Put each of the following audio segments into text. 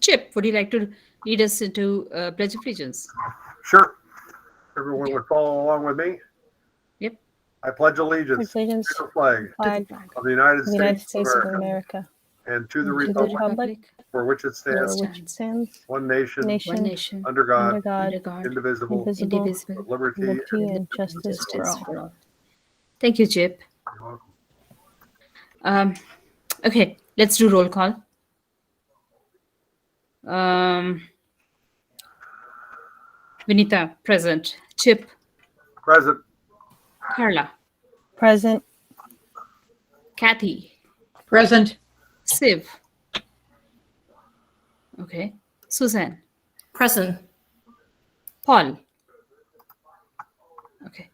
Chip, would you like to lead us into Pledge of Allegiance? Sure. Everyone would follow along with me. Yep. I pledge allegiance to the flag of the United States of America and to the republic for which it stands, one nation, under God, indivisible, with liberty and justice for all. Thank you, Chip. You're welcome. Okay, let's do roll call. Vinita, present. Chip, Present. Carla, Present. Kathy, Present. Siv. Okay. Suzanne, Present. Paul. Okay.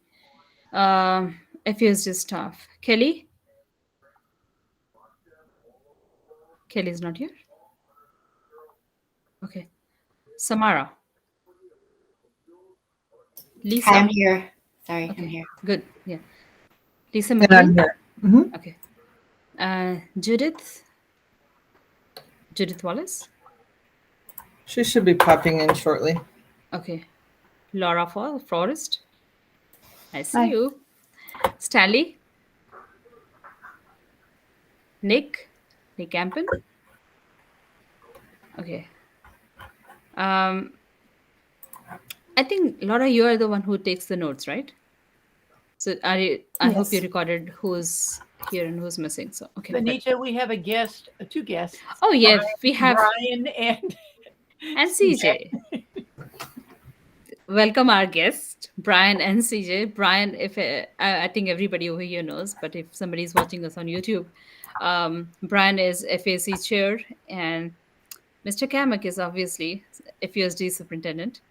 FUSD staff. Kelly? Kelly is not here. Okay. Samara. Lisa. I'm here. Sorry, I'm here. Good. Yeah. Lisa And I'm McLean. here. Okay. Judith. Judith Wallace. She should be popping in shortly. Okay. Laura Forrest. I see Hi. you. Stanley. Nick Campen. Okay. I think Laura, you are the one who takes the notes, right? So I hope you Yes. recorded who's here and who's missing. So okay. good. Benita, we have a guest, two guests. Oh yes, we have Brian and CJ. Welcome our guest, Brian and CJ. Brian, if I think everybody over here knows, but if somebody is watching us on YouTube, Brian is FAC chair, and Mr. Kamak is obviously FUSD superintendent.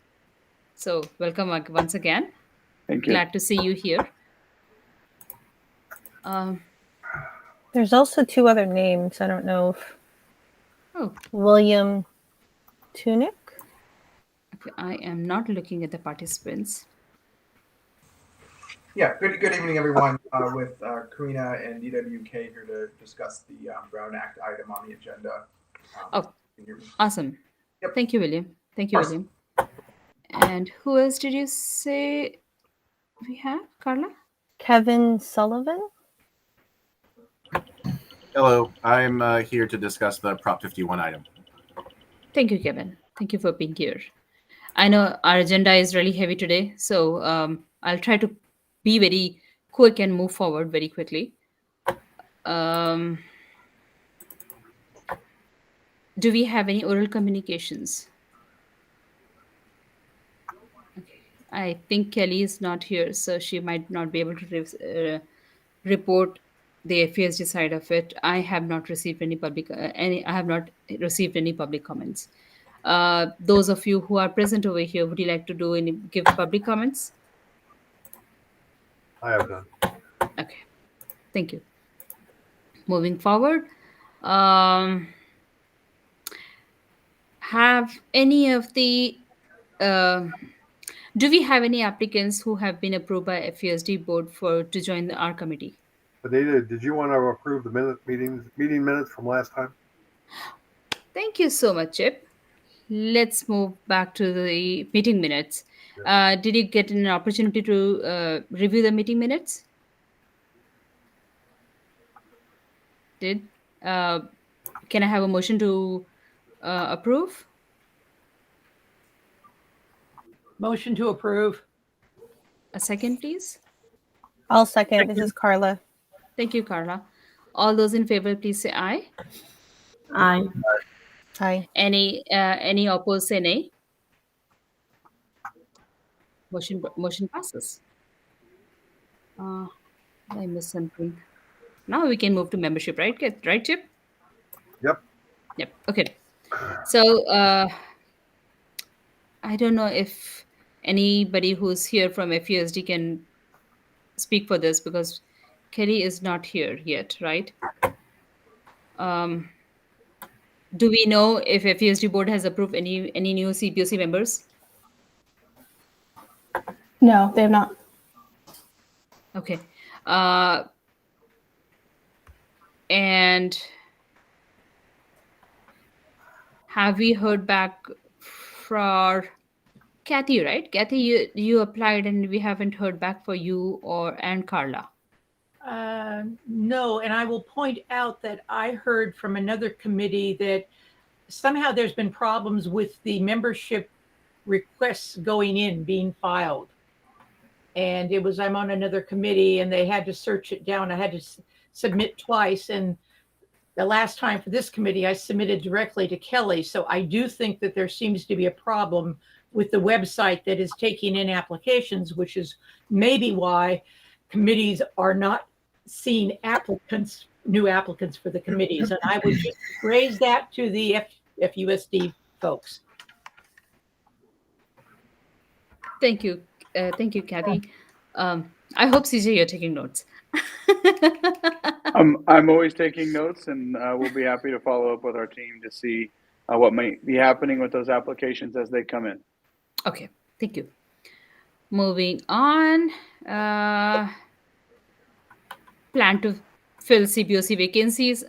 So welcome once again. Thank you. Glad to see you here. There's also two other names. I don't know if Oh, William Tunick. okay. I am not looking at the participants. Yeah, good evening, everyone. With Karina and DWK here to discuss the Brown Act item on the agenda. Oh, can you hear me? awesome. Yep. Thank you, William. Thank you, Of course. William. And who else did you say we have? Carla? Kevin Sullivan. Hello, I'm here to discuss the Prop 51 item. Thank you, Kevin. Thank you for being here. I know our agenda is really heavy today, so I'll try to be very quick and move forward very quickly. Do we have any oral communications? Okay. I think Kelly is not here, so she might not be able to report the FASD side of it. I have not received any public I have not received any public comments. Those of you who are present over here, would you like to give public comments? I have done. Okay, thank you. Moving forward, have any of the do we have any applicants who have been approved by FUSD board to join our committee? Benita, did you want to approve the meeting minutes from last time? Thank you so much, Chip. Let's move back to the meeting minutes. Did you get an opportunity to review the meeting minutes? Did? Can I have a motion to approve? motion to approve. A second, please. I'll second. This is Carla. Thank you, Carla. All those in favor, please say aye. Aye. Hi. Any opposed, say nay. Motion passes. I missed something. Now we can move to membership, right? Right, Chip? Yep. Yep. Okay. So I don't know if anybody who's here from FUSD can speak for this because Kelly is not here yet, right? Do we know if FUSD board has approved any new CPOC members? No, they have not. Okay. And Have we heard back for Kathy, right? Kathy, you applied and we haven't heard back for you or and Carla. No, and I will point out that I heard from another committee that somehow there's been problems with the membership requests going in, being filed. And I'm on another committee and they had to search it down. I had to submit twice. And the last time for this committee, I submitted directly to Kelly. So I do think that there seems to be a problem with the website that is taking in applications, which is maybe why committees are not seeing new applicants for the committees. And I would just raise that to the FUSD folks. Thank you. Thank you, Kathy. I hope, CJ, you're taking notes. I'm always taking notes, and we'll be happy to follow up with our team to see what might be happening with those applications as they come in. Okay, thank you. Moving on. Plan to fill CBOC vacancies.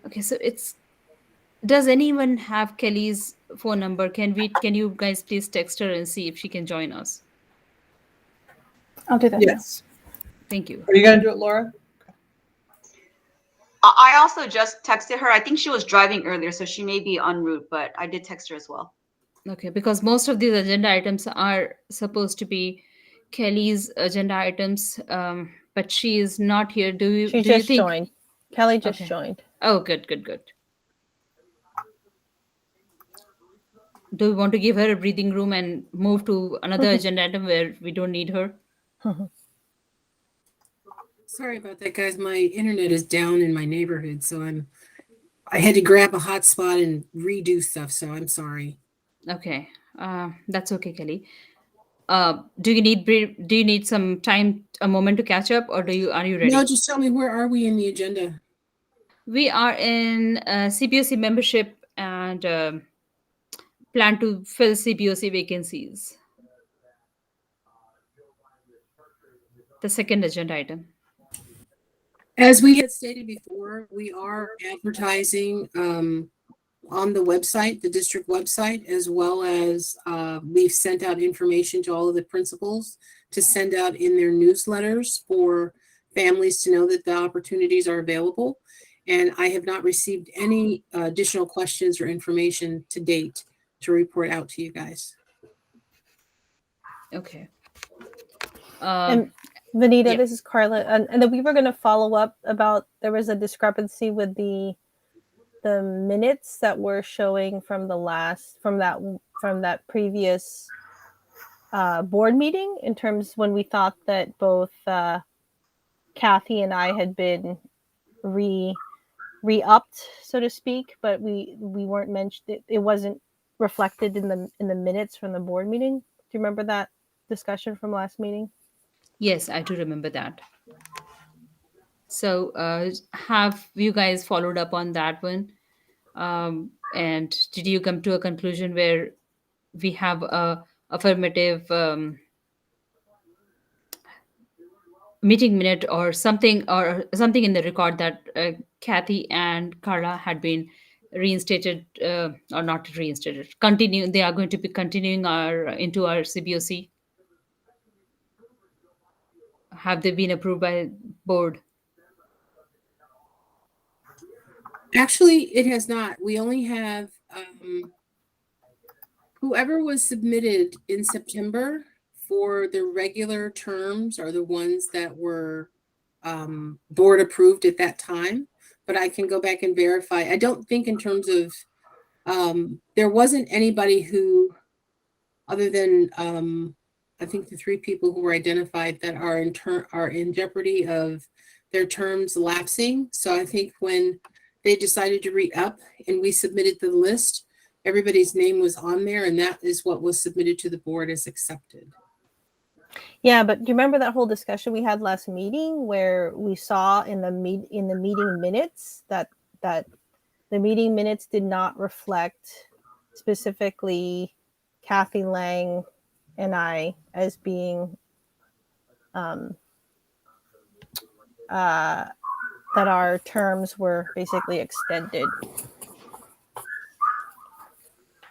Okay, so does anyone have Kelly's phone number? Can you guys please text her and see if she can join us? I'll do that. Yes. Thank you. Are you going to do it, Laura? I also just texted her. I think she was driving earlier, so she may be en route, but I did text her as well. Okay, because most of these agenda items are supposed to be Kelly's agenda items, but she is not here. Do you think? Joined. Kelly just Okay. joined. Oh, good. Do we want to give her a breathing room and move to another agenda item where we don't need her? Sorry about that, guys. My internet is down in my neighborhood, so I had to grab a hotspot and redo stuff, so I'm sorry. Okay, that's okay, Kelly. Do you need some time, a moment to catch up, or are you ready? No, just tell me, where are we in the agenda? We are in CPOC membership and plan to fill CPOC vacancies. The second agenda item. As we had stated before, we are advertising on the website, the district website, as well as we've sent out information to all of the principals to send out in their newsletters for families to know that the opportunities are available. And I have not received any additional questions or information to date to report out to you guys. Okay. And Vanita, yeah. this is Carla, and then we were going to follow up about there was a discrepancy with the minutes that were showing from that previous board meeting, in terms when we thought that both Kathy and I had been re-upped, so to speak, but we weren't mentioned. It wasn't reflected in the minutes from the board meeting. Do you remember that discussion from last meeting? Yes, I do remember that. So have you guys followed up on that one? And did you come to a conclusion where we have a affirmative meeting minute or something in the record that Kathy and Carla had been reinstated or not reinstated? They are going to be continuing into our CBOC. Have they been approved by board? Actually, it has not. We only have whoever was submitted in September for the regular terms are the ones that were board approved at that time. But I can go back and verify. I don't think in terms of there wasn't anybody who, other than I think the three people who were identified that are in jeopardy of their terms lapsing. So I think when they decided to re-up and we submitted the list, everybody's name was on there, and that is what was submitted to the board as accepted. Yeah, but do you remember that whole discussion we had last meeting where we saw in the meeting minutes that the meeting minutes did not reflect specifically Kathy Lang and I as being that our terms were basically extended.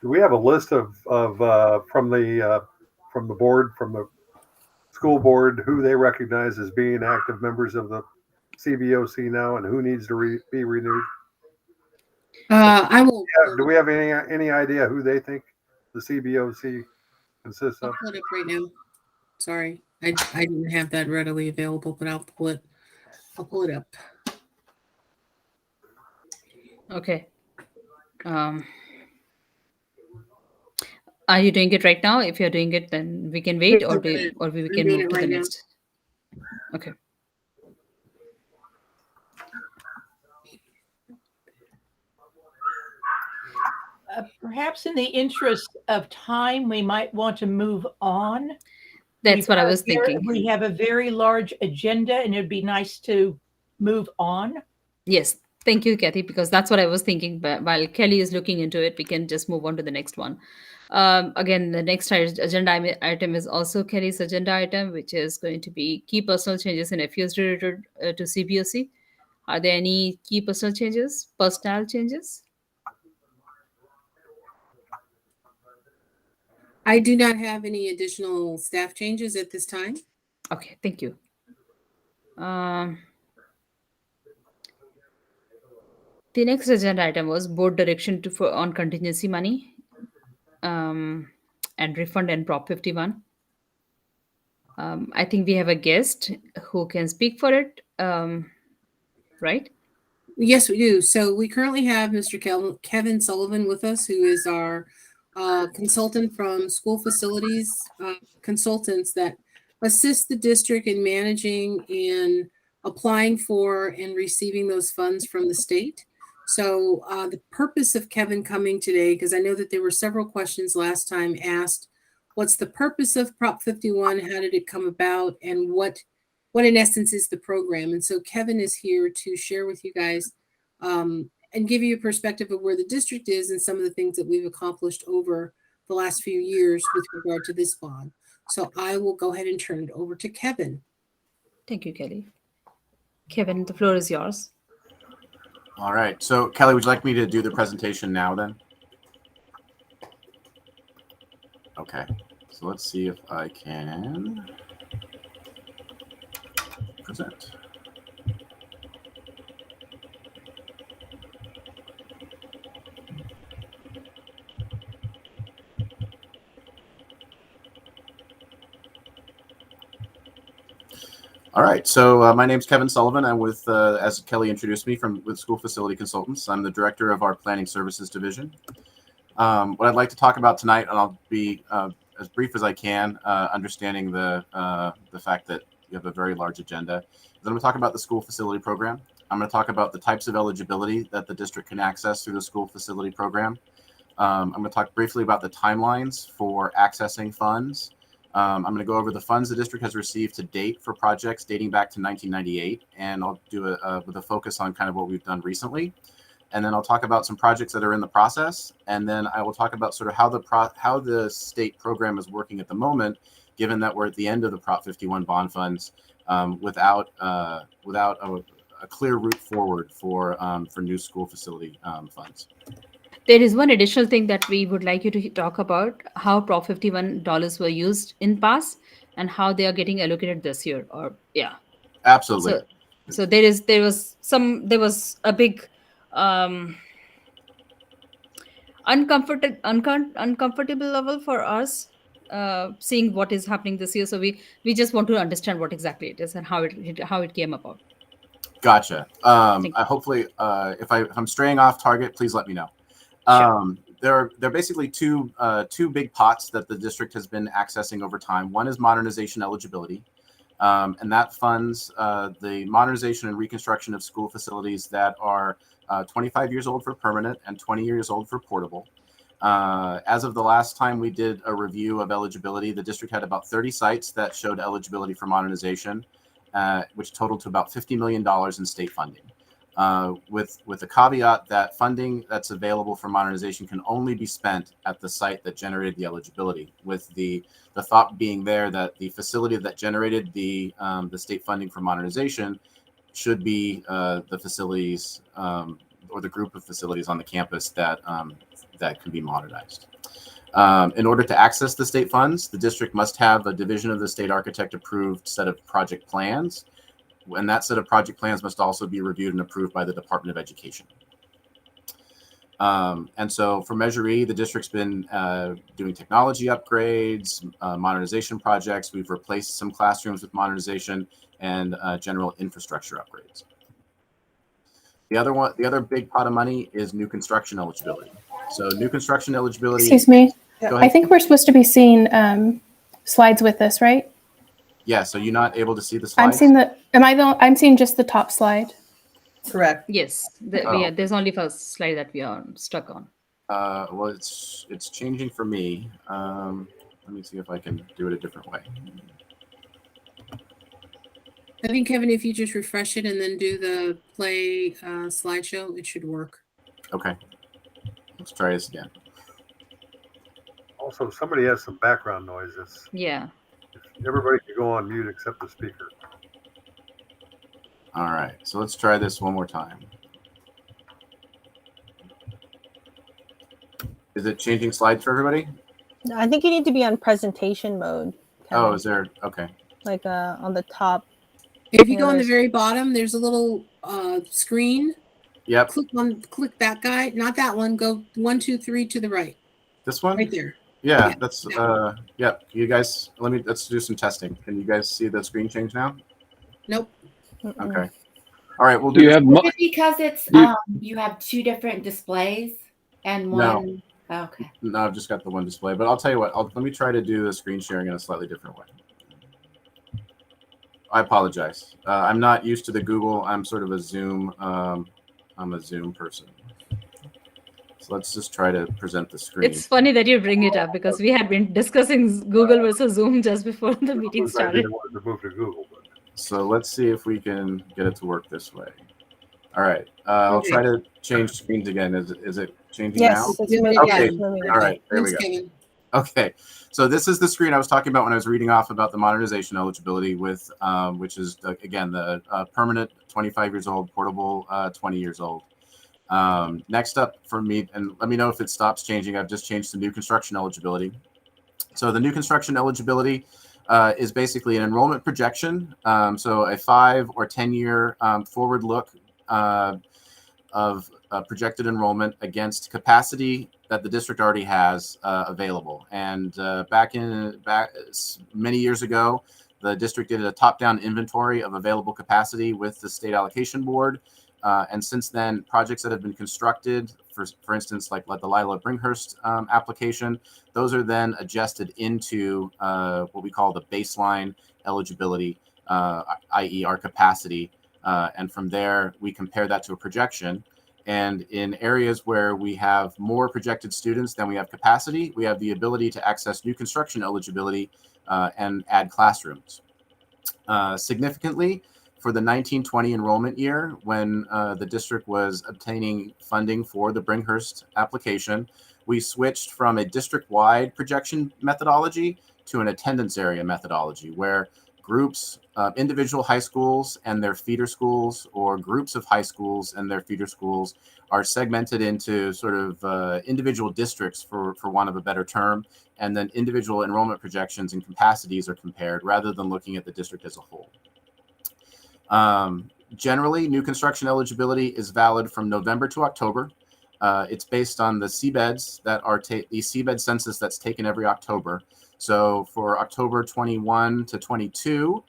Do we have a list of from the board, from the school board, who they recognize as being active members of the CBOC now, and who needs to be renewed? I will. Do we have any idea who they think the CBOC consists I'll of? pull it up right now. Sorry, I didn't have that readily available, but I'll pull it. I'll pull it up. Okay. Are you doing it right now? If you're doing it, then we can wait, or we can move to the next. Okay. Perhaps in the interest of time, we might want to move on. That's what I was thinking. We have a very large agenda, and it'd be nice to move on. Yes. Thank you, Kathy, because that's what I was thinking. But while Kelly is looking into it, we can just move on to the next one. Again, the next agenda item is also Kelly's agenda item, which is going to be key personal changes in FUs related to CBOC. Are there any key personnel changes? I do not have any additional staff changes at this time. Okay, thank you. The next agenda item was board direction on contingency money and refund and Prop 51. I think we have a guest who can speak for it, right? Yes, we do. So we currently have Mr. Kevin Sullivan with us, who is our consultant from School Facilities Consultants that assist the district in managing and applying for and receiving those funds from the state. So the purpose of Kevin coming today, because I know that there were several questions last time asked, what's the purpose of Prop 51? How did it come about? And what in essence is the program? And so Kevin is here to share with you guys and give you a perspective of where the district is and some of the things that we've accomplished over the last few years with regard to this bond. So I will go ahead and turn it over to Kevin. Thank you, Kelly. Kevin, the floor is yours. All right. So Kelly, would you like me to do the presentation now then? Okay. So let's see if I can present. All right, so my name's Kevin Sullivan. I'm with, as Kelly introduced me, with School Facility Consultants. I'm the director of our Planning Services Division. What I'd like to talk about tonight, and I'll be as brief as I can, understanding the fact that you have a very large agenda. Then I'm going to talk about the school facility program. I'm going to talk about the types of eligibility that the district can access through the school facility program. I'm going to talk briefly about the timelines for accessing funds. I'm going to go over the funds the district has received to date for projects dating back to 1998, and I'll do with a focus on kind of what we've done recently. And then I'll talk about some projects that are in the process, and then I will talk about sort of how the state program is working at the moment, given that we're at the end of the Prop 51 bond funds, without a clear route forward for new school facility funds. There is one additional thing that we would like you to talk about: how Prop 51 dollars were used in past and how they are getting allocated this year. Or yeah, absolutely. So there was a big uncomfortable level for us seeing what is happening this year. So we just want to understand what exactly it is and how it came about. Gotcha. Hopefully, if I'm straying off target, please let me know. Sure. There are basically two big pots that the district has been accessing over time. One is modernization eligibility, and that funds the modernization and reconstruction of school facilities that are 25 years old for permanent and 20 years old for portable. As of the last time we did a review of eligibility, the district had about 30 sites that showed eligibility for modernization, which totaled to about $50 million in state funding. With the caveat that funding that's available for modernization can only be spent at the site that generated the eligibility, with the thought being there that the facility that generated the state funding for modernization should be the facility's or the group of facilities on the campus that that can be modernized. In order to access the state funds, the district must have a division of the state architect approved set of project plans, and that set of project plans must also be reviewed and approved by the Department of Education. And so for Measure E, the district's been doing technology upgrades, modernization projects. We've replaced some classrooms with modernization and general infrastructure upgrades. The other big pot of money is new construction eligibility. So new construction eligibility. Excuse me. Go ahead. I think we're supposed to be seeing slides with this, right? Yeah. So you're not able to see the slides? I'm seeing I'm seeing just the top slide. Correct. Yes, there's only first slide that we are stuck on. Well, it's changing for me. Let me see if I can do it a different way. I think, Kevin, if you just refresh it and then do the play slideshow, it should work. Okay. Let's try this again. Also, somebody has some background noises. Yeah. Everybody can go on mute except the speaker. All right. So let's try this one more time. Is it changing slides for everybody? I think you need to be on presentation mode. Kevin. Oh, is there? Okay. Like on the top. If you go on the very bottom, there's a little screen. Yep. Click that guy, not that one. Go 1, 2, 3 to the right. This one? Right there. Yeah, that's yep. You guys, let's do some testing. Can you guys see the screen change now? Nope. Okay. All right, we'll do. Is it because it's you have two different displays and one? No. Okay. No, I've just got the one display. But I'll tell you what. Let me try to do the screen sharing in a slightly different way. I apologize. I'm not used to the Google. I'm sort of a Zoom. I'm a Zoom person. So let's just try to present the screen. It's funny that you bring it up because we had been discussing Google versus Zoom just before the meeting started. I didn't want to move to Google, but. So let's see if we can get it to work this way. All right. I'll try to change screens again. Is it changing now? Yes. Okay. All right. There we go. Okay. So this is the screen I was talking about when I was reading off about the modernization eligibility with, which is, again, the permanent 25 years old, portable 20 years old. Next up for me, and let me know if it stops changing. I've just changed to new construction eligibility. So the new construction eligibility is basically an enrollment projection. So a 5 or 10 year forward look of projected enrollment against capacity that the district already has available. And back many years ago, the district did a top-down inventory of available capacity with the state allocation board. And since then, projects that have been constructed, for instance, like the Lila Bringhurst application, those are then adjusted into what we call the baseline eligibility, i.e. our capacity. And from there, we compare that to a projection. And in areas where we have more projected students than we have capacity, we have the ability to access new construction eligibility and add classrooms. Significantly, for the 1920 enrollment year, when the district was obtaining funding for the Bringhurst application, we switched from a district-wide projection methodology to an attendance area methodology, where groups, individual high schools and their feeder schools, or groups of high schools and their feeder schools, are segmented into sort of individual districts, for want of a better term, and then individual enrollment projections and capacities are compared rather than looking at the district as a whole. Generally, new construction eligibility is valid from November to October. It's based on the CBEDs that are the CBED census that's taken every October. So for October 21 to 22,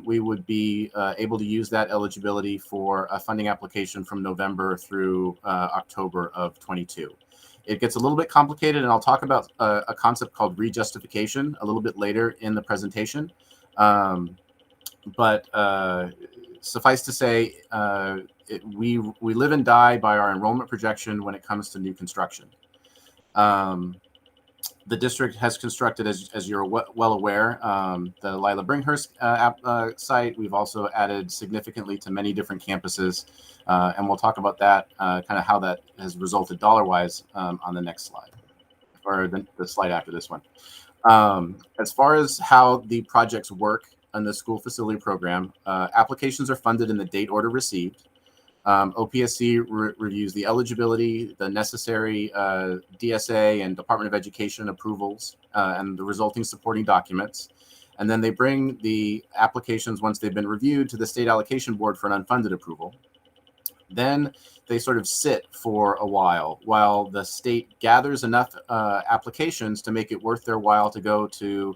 we would be able to use that eligibility for a funding application from November through October of 22. It gets a little bit complicated, and I'll talk about a concept called rejustification a little bit later in the presentation. But suffice to say, we live and die by our enrollment projection when it comes to new construction. The district has constructed, as you're well aware, the Lila Bringhurst site. We've also added significantly to many different campuses, and we'll talk about that, kind of how that has resulted dollar-wise on the next slide, or the slide after this one. As far as how the projects work on the school facility program, applications are funded in the date order received. OPSC reviews the eligibility, the necessary DSA and Department of Education approvals, and the resulting supporting documents. And then they bring the applications, once they've been reviewed, to the State Allocation Board for an unfunded approval. Then they sort of sit for a while the state gathers enough applications to make it worth their while to go to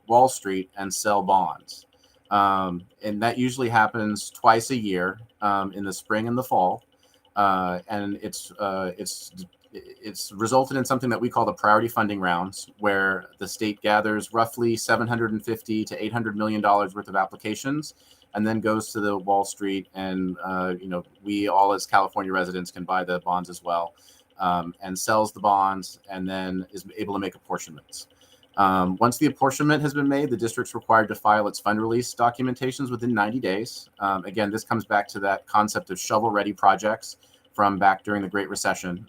Wall Street and sell bonds. And that usually happens twice a year, in the spring and the fall. And it's resulted in something that we call the priority funding rounds, where the state gathers roughly $750 to $800 million worth of applications, and then goes to the Wall Street, and we all as California residents can buy the bonds as well, and sells the bonds, and then is able to make apportionments. Once the apportionment has been made, the district's required to file its fund release documentations within 90 days. Again, this comes back to that concept of shovel-ready projects from back during the Great Recession.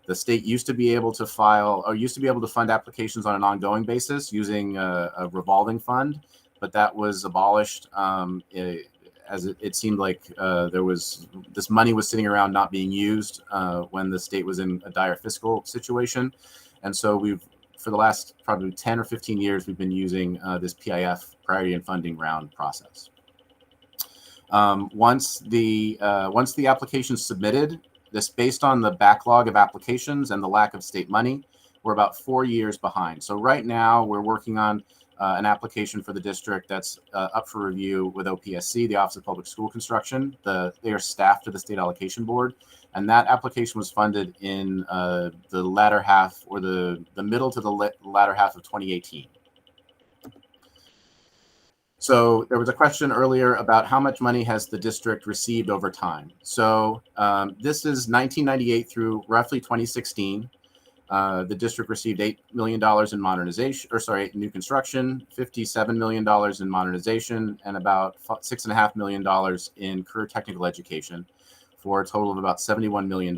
The state used to be able to fund applications on an ongoing basis using a revolving fund, but that was abolished as it seemed like this money was sitting around not being used when the state was in a dire fiscal situation. And so for the last probably 10 or 15 years, we've been using this PIF, priority and funding round process. Once the application's submitted, this based on the backlog of applications and the lack of state money, we're about 4 years behind. So right now we're working on an application for the district that's up for review with OPSC, the Office of Public School Construction. They are staffed to the State Allocation Board, and that application was funded in the latter half, or the middle to the latter half of 2018. So there was a question earlier about how much money has the district received over time. So this is 1998 through roughly 2016. The district received $8 million in new construction, $57 million in modernization, and about $6.5 million in career technical education, for a total of about $71 million.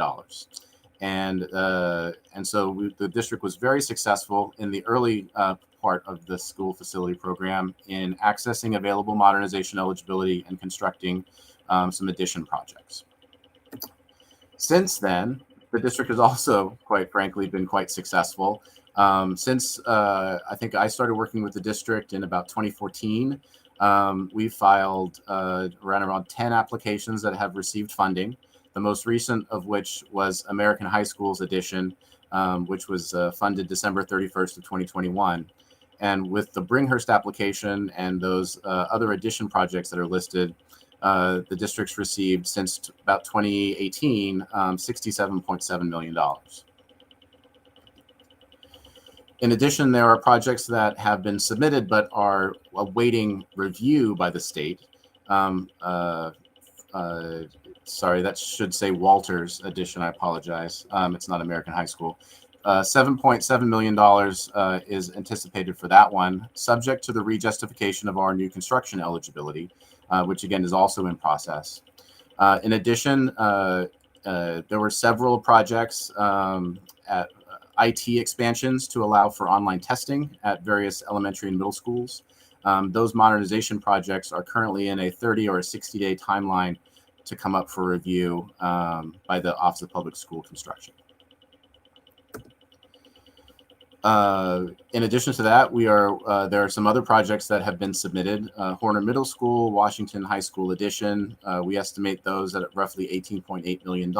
And so the district was very successful in the early part of the school facility program in accessing available modernization eligibility and constructing some addition projects. Since then, the district has also, quite frankly, been quite successful. Since I think I started working with the district in about 2014, we've filed around 10 applications that have received funding. The most recent of which was American High School's edition, which was funded December 31st of 2021. And with the Bringhurst application and those other addition projects that are listed, the district's received since about 2018, $67.7 million. In addition, there are projects that have been submitted but are awaiting review by the state. Sorry, that should say Walters edition. I apologize. It's not American High School. $7.7 million is anticipated for that one, subject to the rejustification of our new construction eligibility, which again is also in process. In addition, there were several projects at IT expansions to allow for online testing at various elementary and middle schools. Those modernization projects are currently in a 30 or a 60-day timeline to come up for review by the Office of Public School Construction. In addition to that, there are some other projects that have been submitted. Horner Middle School, Washington High School Edition, we estimate those at roughly $18.8 million.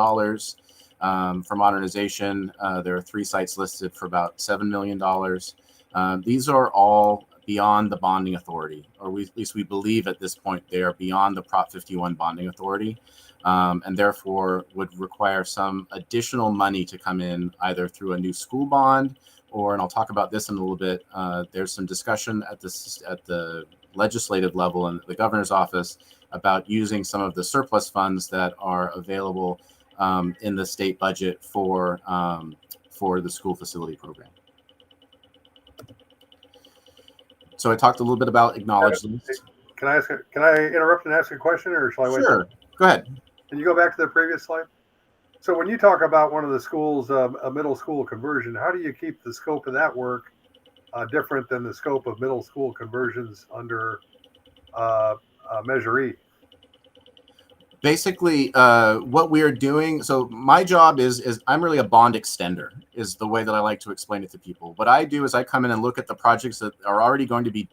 For modernization, there are 3 sites listed for about $7 million. These are all beyond the bonding authority, or at least we believe at this point they are beyond the Prop 51 bonding authority, and therefore would require some additional money to come in either through a new school bond, or, and I'll talk about this in a little bit, there's some discussion at the legislative level in the governor's office about using some of the surplus funds that are available in the state budget for the school facility program. So I talked a little bit about acknowledged list. Can I interrupt and ask a question, or shall I wait? Sure, go ahead. Can you go back to the previous slide? So when you talk about one of the schools, a middle school conversion, how do you keep the scope of that work different than the scope of middle school conversions under Measure E? Basically, what we are doing, so my job is I'm really a bond extender, is the way that I like to explain it to people. What I do is I come in and look at the projects that are already going to be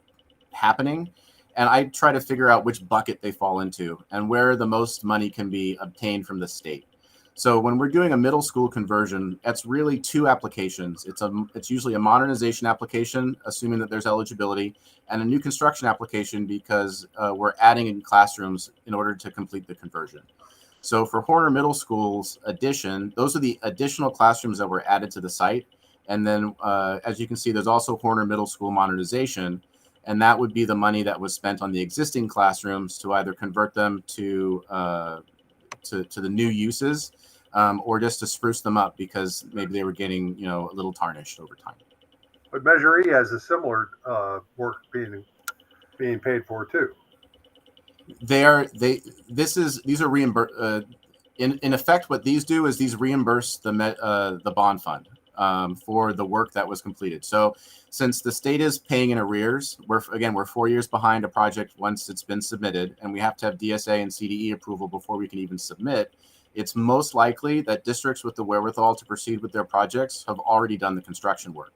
happening, and I try to figure out which bucket they fall into and where the most money can be obtained from the state. So when we're doing a middle school conversion, that's really two applications. It's usually a modernization application, assuming that there's eligibility, and a new construction application because we're adding in classrooms in order to complete the conversion. So for Horner Middle School's addition, those are the additional classrooms that were added to the site. And then as you can see, there's also Horner Middle School modernization, and that would be the money that was spent on the existing classrooms to either convert them to the new uses, or just to spruce them up because maybe they were getting, a little tarnished over time. But Measure E has a similar work being paid for too. These are reimbursed. In effect, what these do is these reimburse the bond fund for the work that was completed. So since the state is paying in arrears, we're 4 years behind a project once it's been submitted, and we have to have DSA and CDE approval before we can even submit. It's most likely that districts with the wherewithal to proceed with their projects have already done the construction work.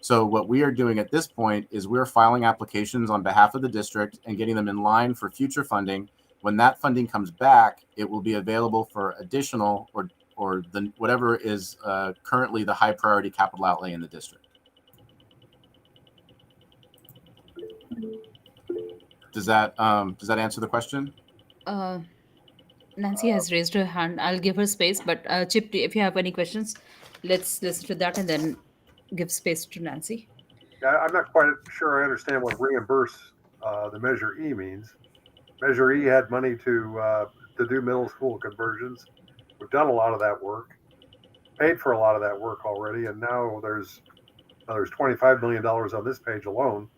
So what we are doing at this point is we're filing applications on behalf of the district and getting them in line for future funding. When that funding comes back, it will be available for additional or whatever is currently the high priority capital outlay in the district. Does that answer the question? Nancy has raised her hand. I'll give her space, but Chip, if you have any questions, let's listen to that and then give space to Nancy. Yeah, I'm not quite sure I understand what reimburse the Measure E means. Measure E had money to do middle school conversions. We've done a lot of that work, paid for a lot of that work already, and now there's $25 million on this page alone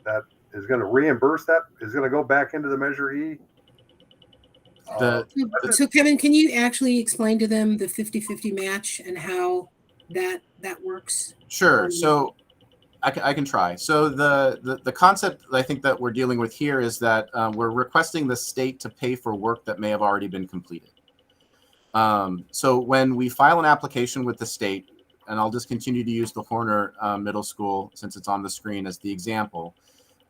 that is going to reimburse that, is going to go back into the Measure E. So Kevin, can you actually explain to them the 50-50 match and how that works? Sure. So I can try. So the concept I think that we're dealing with here is that we're requesting the state to pay for work that may have already been completed. So when we file an application with the state, and I'll just continue to use the Horner Middle School since it's on the screen as the example,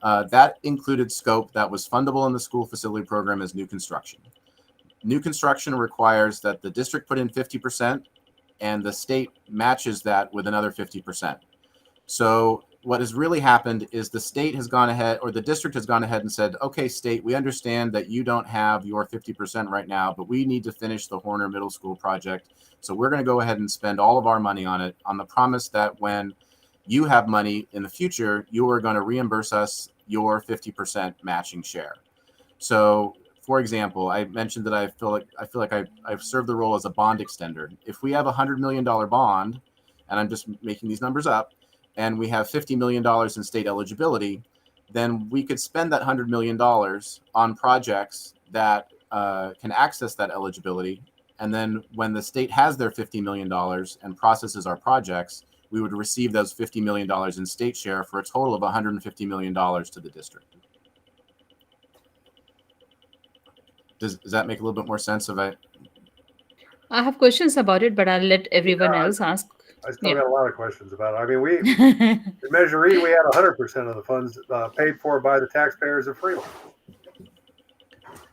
that included scope that was fundable in the school facility program as new construction. New construction requires that the district put in 50% and the state matches that with another 50%. So what has really happened is the state has gone ahead, or the district has gone ahead and said, okay, state, we understand that you don't have your 50% right now, but we need to finish the Horner Middle School project. So we're going to go ahead and spend all of our money on it on the promise that when you have money in the future, you are going to reimburse us your 50% matching share. So for example, I mentioned that I feel like I've served the role as a bond extender. If we have a $100 million bond, and I'm just making these numbers up, and we have $50 million in state eligibility, then we could spend that $100 million on projects that can access that eligibility. And then when the state has their $50 million and processes our projects, we would receive those $50 million in state share for a total of $150 million to the district. Does that make a little bit more sense of it? I have questions about it, but I'll let everyone else ask. I still got a lot of questions about it. I mean, in Measure E, we had 100% of the funds paid for by the taxpayers of Freeland.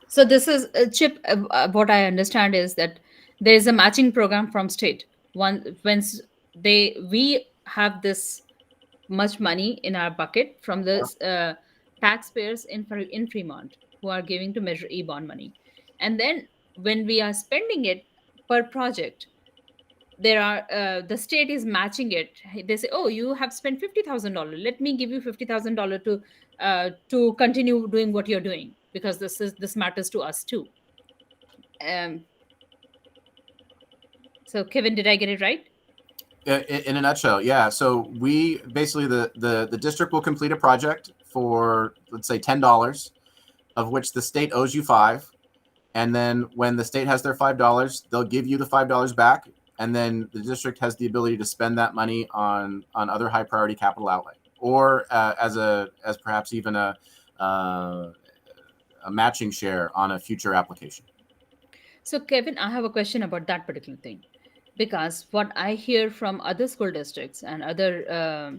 So this is Chip. What I understand is that there is a matching program from state. We have this much money in our bucket from the taxpayers in Fremont who are giving to Measure E bond money, and then when we are spending it per project, the state is matching it. They say, oh, you have spent $50,000, let me give you $50,000 to continue doing what you're doing, because this matters to us too. So Kevin, did I get it right? In a nutshell, yeah. So we basically, the district will complete a project for, let's say, $10, of which the state owes you $5. And then when the state has their $5, they'll give you the $5 back. And then the district has the ability to spend that money on other high priority capital outlay, or as perhaps even a matching share on a future application. So, Kevin, I have a question about that particular thing, because what I hear from other school districts and other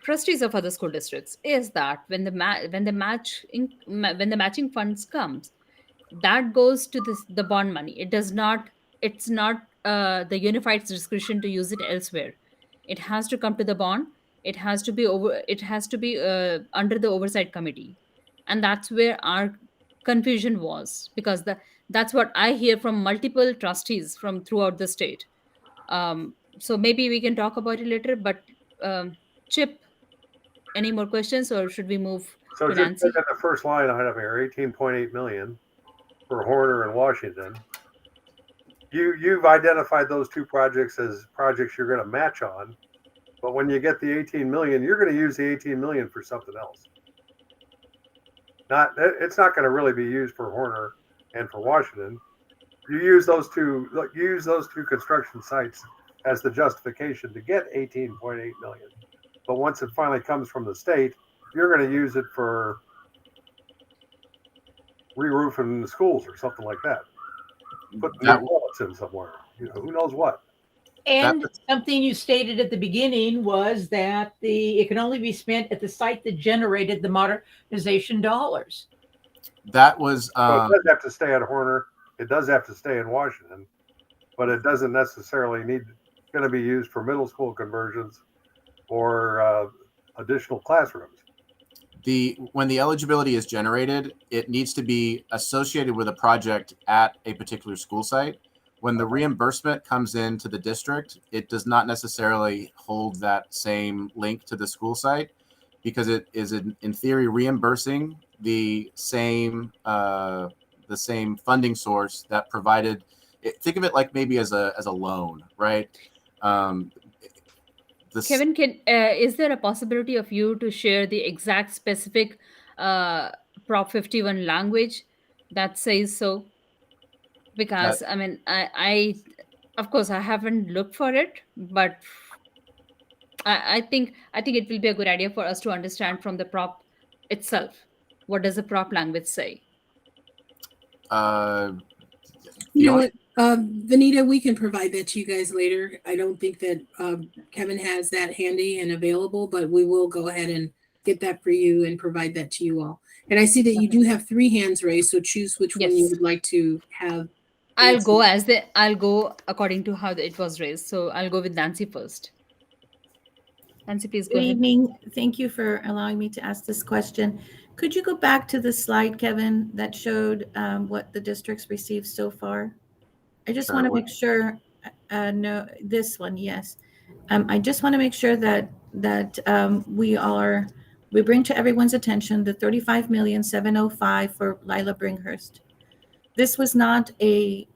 trustees of other school districts is that when the matching funds comes, that goes to the bond money. It does not. It's not the unified discretion to use it elsewhere. It has to come to the bond. It has to be over. It has to be under the oversight committee, and that's where our confusion was, because that's what I hear from multiple trustees from throughout the state. So maybe we can talk about it later. But Chip, any more questions, or should we move So to just look Nancy? at the first line item here, 18.8 million for Horner and Washington. You've identified those two projects as projects you're going to match on, but when you get the 18 million, you're going to use the 18 million for something else. It's not going to really be used for Horner and for Washington. You use those two construction sites as the justification to get 18.8 million. But once it finally comes from the state, you're going to use it for re-roofing the schools or something like that. Put new toilets in somewhere. Who knows what. And something you stated at the beginning was that it can only be spent at the site that generated the modernization dollars. That was. So it does have to stay at Horner. It does have to stay in Washington, but it doesn't necessarily going to be used for middle school conversions or additional classrooms. When the eligibility is generated, it needs to be associated with a project at a particular school site. When the reimbursement comes into the district, it does not necessarily hold that same link to the school site, because it is in theory reimbursing the same funding source that provided. Think of it like maybe as a loan, right? Kevin, is there a possibility of you to share the exact specific Prop 51 language that says so? Because I mean, I of course I haven't looked for it, but I think it will be a good idea for us to understand from the prop itself. What does the prop language say? You know what, Vanita, we can provide that to you guys later. I don't think that Kevin has that handy and available, but we will go ahead and get that for you and provide that to you all. And I see that you do have 3 hands raised, so choose which one you would like to have. I'll go according to how it was raised. So I'll go with Nancy first. Nancy, please go ahead. Good evening. Thank you for allowing me to ask this question. Could you go back to the slide, Kevin, that showed what the districts received so far? I just want to make sure. No, this one, yes. I just want to make sure that we bring to everyone's attention the $35,705,000 for Lila Bringhurst. This was not a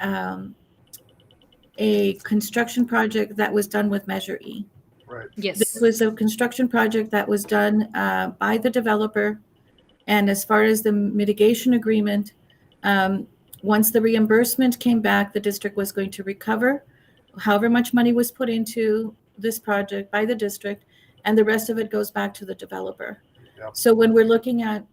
construction project that was done with Measure E. Right. Yes. This was a construction project that was done by the developer. And as far as the mitigation agreement, once the reimbursement came back, the district was going to recover however much money was put into this project by the district, and the rest of it goes back to the developer. Yep. So when we're looking at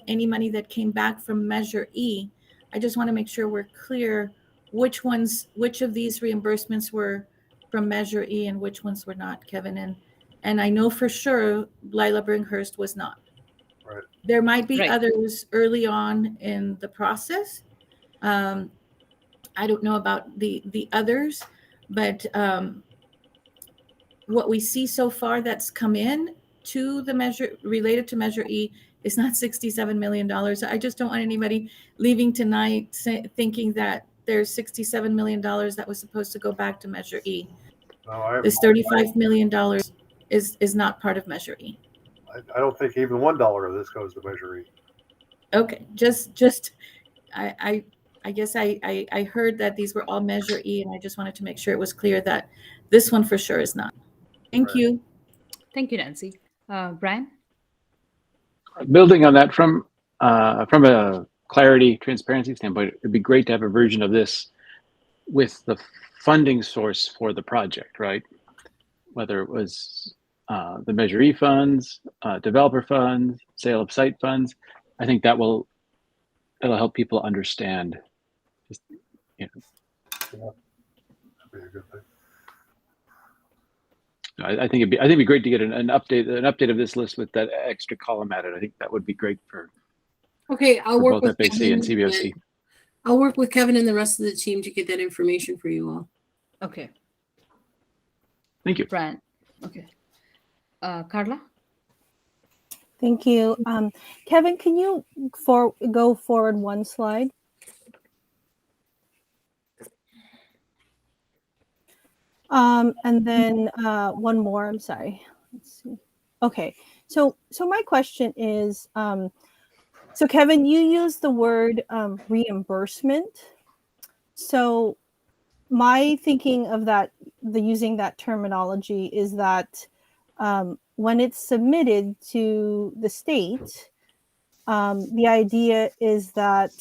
any money that came back from Measure E, I just want to make sure we're clear which of these reimbursements were from Measure E and which ones were not, Kevin. And I know for sure Lila Bringhurst was not. Right. There might be others early on in the process. I don't know about the others, but what we see so far that's come in to the measure related to Measure E is not $67 million. I just don't want anybody leaving tonight thinking that there's $67 million that was supposed to go back to Measure E. No, this $35 million is not part of Measure E. I don't think even $1 of this goes to Measure E. Okay, I guess I heard that these were all Measure E, and I just wanted to make sure it was clear that this one for sure is not. Thank you. Thank you, Nancy. Brian? Building on that, from a clarity, transparency standpoint, it'd be great to have a version of this with the funding source for the project, right? Whether it was the Measure E funds, developer funds, sale of site funds. I think it'll help people understand Just, you know, Yeah, that'd be a good thing. I think it'd be great to get an update of this list with that extra column added. I think that would be great for I'll work both with FAC Kevin and CBOC. I'll work with Kevin and the rest of the team to get that information for you all. Okay. Thank you. Brian. Okay. Carla? Thank you. Kevin, can you go forward one slide? And then one more, I'm sorry. Let's see. Okay, so my question is, so Kevin, you used the word reimbursement. So my thinking of that, using that terminology is that when it's submitted to the state, the idea is that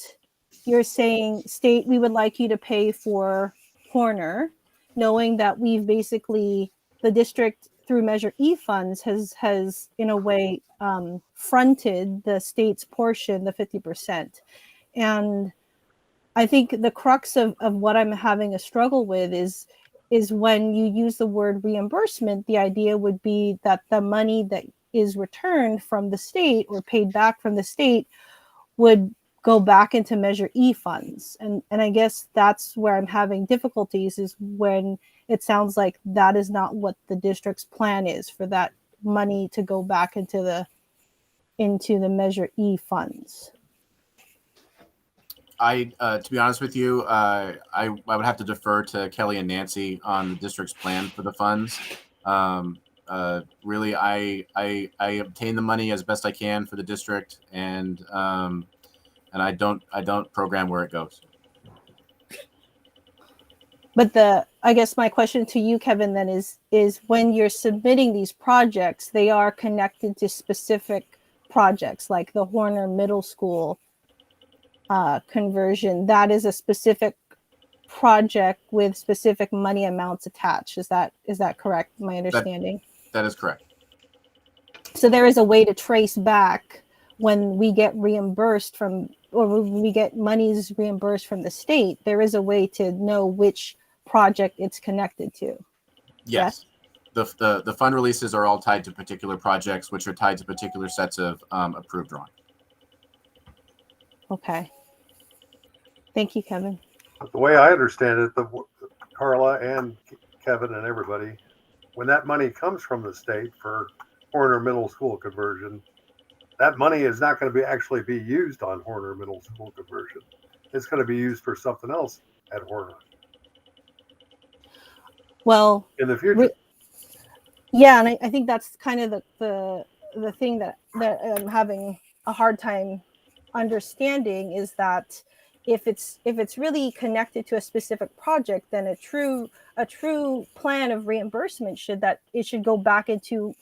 you're saying, state, we would like you to pay for Horner, knowing that we've basically, the district through Measure E funds has in a way fronted the state's portion, the 50%. And I think the crux of what I'm having a struggle with is when you use the word reimbursement, the idea would be that the money that is returned from the state or paid back from the state would go back into Measure E funds. And I guess that's where I'm having difficulties, is when it sounds like that is not what the district's plan is, for that money to go back into the Measure E funds. To be honest with you, I would have to defer to Kelly and Nancy on the district's plan for the funds. Really, I obtain the money as best I can for the district, and I don't program where it goes. But I guess my question to you, Kevin, then is when you're submitting these projects, they are connected to specific projects, like the Horner Middle School conversion. That is a specific project with specific money amounts attached. Is that correct? My understanding? That is correct. So there is a way to trace back when we get reimbursed from, or when we get monies reimbursed from the state, there is a way to know which project it's connected to. Yes. The fund releases are all tied to particular projects, which are tied to particular sets of approved drawings. Okay. Thank you, Kevin. But the way I understand it, Carla and Kevin and everybody, when that money comes from the state for Horner Middle School conversion, that money is not going to actually be used on Horner Middle School conversion. It's going to be used for something else at Horner. Well, in the future. Yeah, and I think that's kind of the thing that I'm having a hard time understanding, is that if it's really connected to a specific project, then a true plan of reimbursement should go back into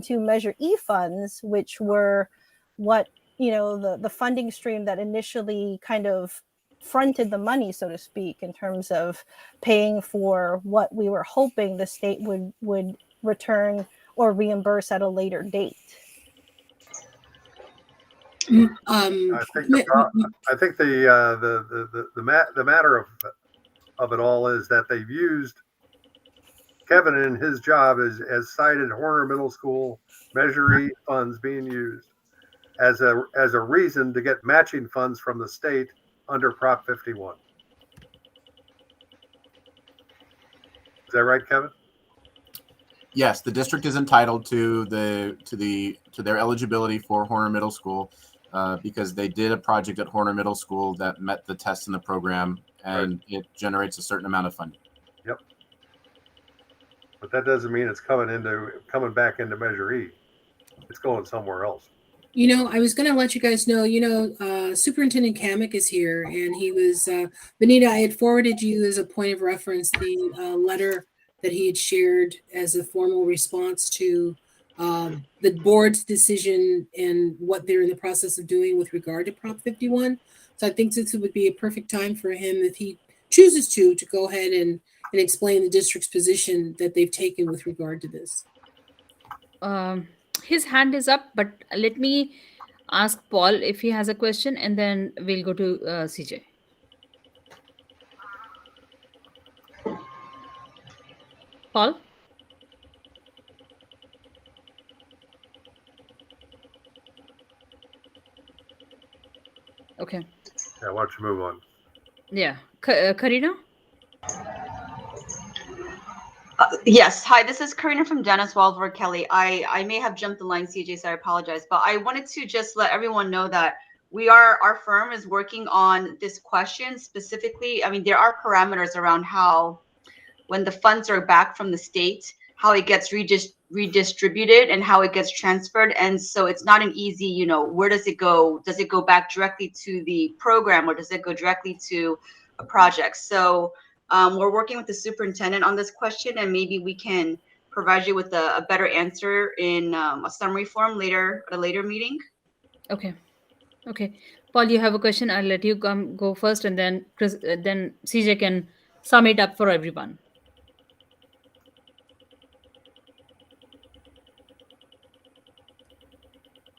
Measure E funds, which were what, the funding stream that initially kind of fronted the money, so to speak, in terms of paying for what we were hoping the state would return or reimburse at a later date. I think the matter of it all is that they've used Kevin in his job as cited Horner Middle School Measure E funds being used as a reason to get matching funds from the state under Prop 51. Is that right, Kevin? Yes, the district is entitled to their eligibility for Horner Middle School because they did a project at Horner Middle School that met the tests in the program, and it generates a certain amount of funding. Yep. But that doesn't mean it's coming back into Measure E. It's going somewhere else. I was going to let you guys know, Superintendent Kamek is here, and he was, Benita, I had forwarded you as a point of reference the letter that he had shared as a formal response to the board's decision and what they're in the process of doing with regard to Prop 51. So I think this would be a perfect time for him, if he chooses to go ahead and explain the district's position that they've taken with regard to this. His hand is up, but let me ask Paul if he has a question, and then we'll go to CJ. Paul? Okay. Yeah, why don't you move on? Yeah. Karina? Yes. Hi, this is Karina from Dennis Waldberg Kelly. I may have jumped the line, CJ, so I apologize. But I wanted to just let everyone know that our firm is working on this question specifically. I mean, there are parameters around how, when the funds are back from the state, how it gets redistributed and how it gets transferred. And so it's not an easy, where does it go? Does it go back directly to the program, or does it go directly to a project? So we're working with the superintendent on this question, and maybe we can provide you with a better answer in a summary form at a later meeting. Okay. Okay. Paul, you have a question. I'll let you go first, and then then CJ can sum it up for everyone.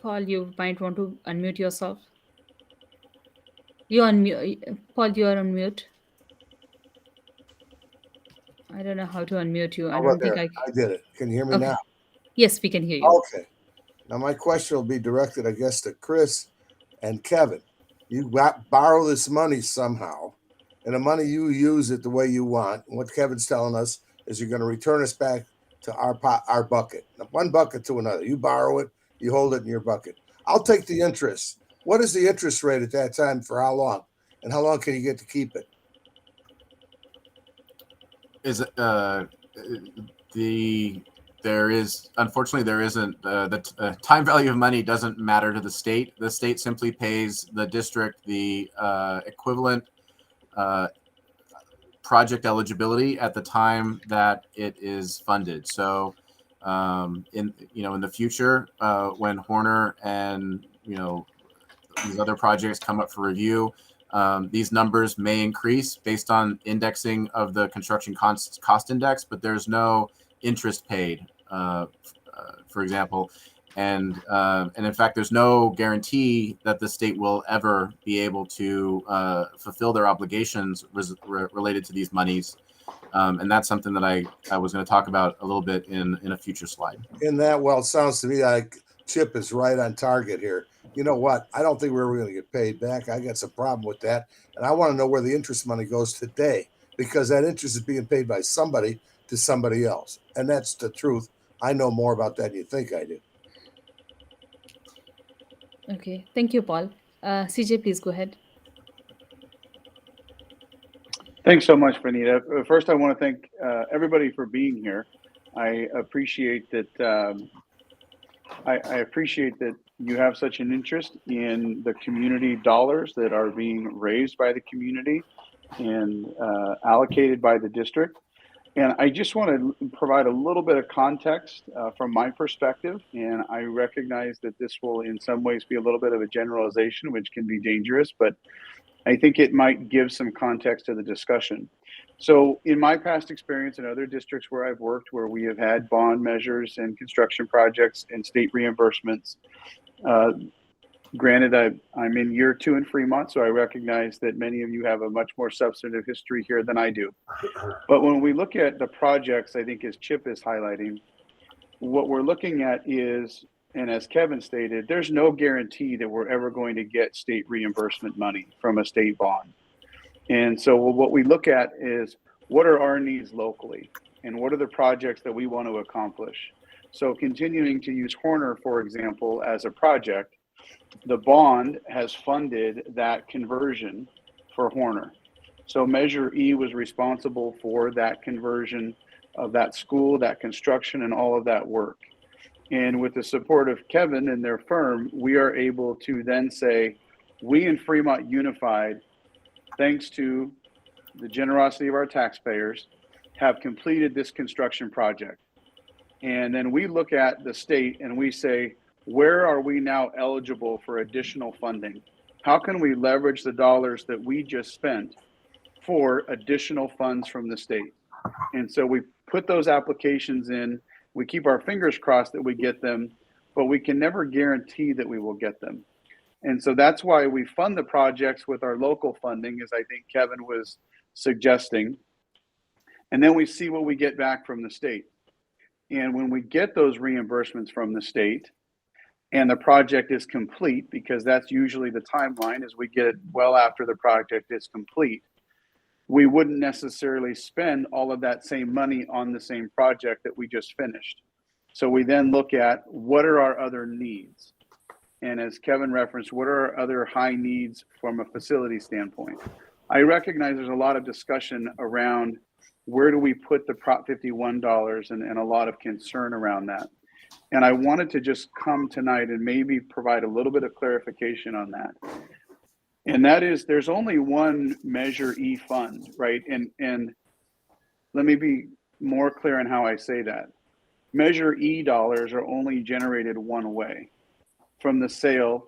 Paul, you might want to unmute yourself. You unmute. Paul, you are on mute. I don't know how to unmute you. I don't think I did it. Can you hear me Okay. now? Yes, we can hear you. Okay. Now my question will be directed, I guess, to Chris and Kevin. You borrow this money somehow, and the money you use it the way you want. And what Kevin's telling us is you're going to return us back to our bucket, one bucket to another. You borrow it, you hold it in your bucket. I'll take the interest. What is the interest rate at that time? For how long? And how long can you get to keep it? Unfortunately there isn't the time value of money doesn't matter to the state. The state simply pays the district the equivalent project eligibility at the time that it is funded. So in the future, when Horner and these other projects come up for review, these numbers may increase based on indexing of the construction cost index, but there's no interest paid, for example. And in fact, there's no guarantee that the state will ever be able to fulfill their obligations related to these monies. And that's something that I was going to talk about a little bit in a future slide. It sounds to me like Chip is right on target here. You know what? I don't think we're ever going to get paid back. I got some problem with that. And I want to know where the interest money goes today, because that interest is being paid by somebody to somebody else. And that's the truth. I know more about that than you think I do. Okay. Thank you, Paul. CJ, please go ahead. Thanks so much, Vanita. First, I want to thank everybody for being here. I appreciate that. I appreciate that you have such an interest in the community dollars that are being raised by the community and allocated by the district. And I just want to provide a little bit of context from my perspective. And I recognize that this will in some ways be a little bit of a generalization, which can be dangerous, but I think it might give some context to the discussion. So in my past experience in other districts where I've worked, where we have had bond measures and construction projects and state reimbursements, granted, I'm in year 2 in Fremont, so I recognize that many of you have a much more substantive history here than I do. But when we look at the projects, I think as Chip is highlighting, what we're looking at is, and as Kevin stated, there's no guarantee that we're ever going to get state reimbursement money from a state bond. And so what we look at is, what are our needs locally? And what are the projects that we want to accomplish? So continuing to use Horner, for example, as a project, the bond has funded that conversion for Horner. So Measure E was responsible for that conversion of that school, that construction, and all of that work. And with the support of Kevin and their firm, we are able to then say, we in Fremont Unified, thanks to the generosity of our taxpayers, have completed this construction project. And then we look at the state and we say, where are we now eligible for additional funding? How can we leverage the dollars that we just spent for additional funds from the state? And so we put those applications in. We keep our fingers crossed that we get them, but we can never guarantee that we will get them. And so that's why we fund the projects with our local funding, as I think Kevin was suggesting. And then we see what we get back from the state. And when we get those reimbursements from the state and the project is complete, because that's usually the timeline, is we get it well after the project is complete, we wouldn't necessarily spend all of that same money on the same project that we just finished. So we then look at what are our other needs? And as Kevin referenced, what are our other high needs from a facility standpoint? I recognize there's a lot of discussion around where do we put the Prop 51 dollars and a lot of concern around that. And I wanted to just come tonight and maybe provide a little bit of clarification on that. And that is, there's only one Measure E fund, right? And let me be more clear on how I say that. Measure E dollars are only generated one way, from the sale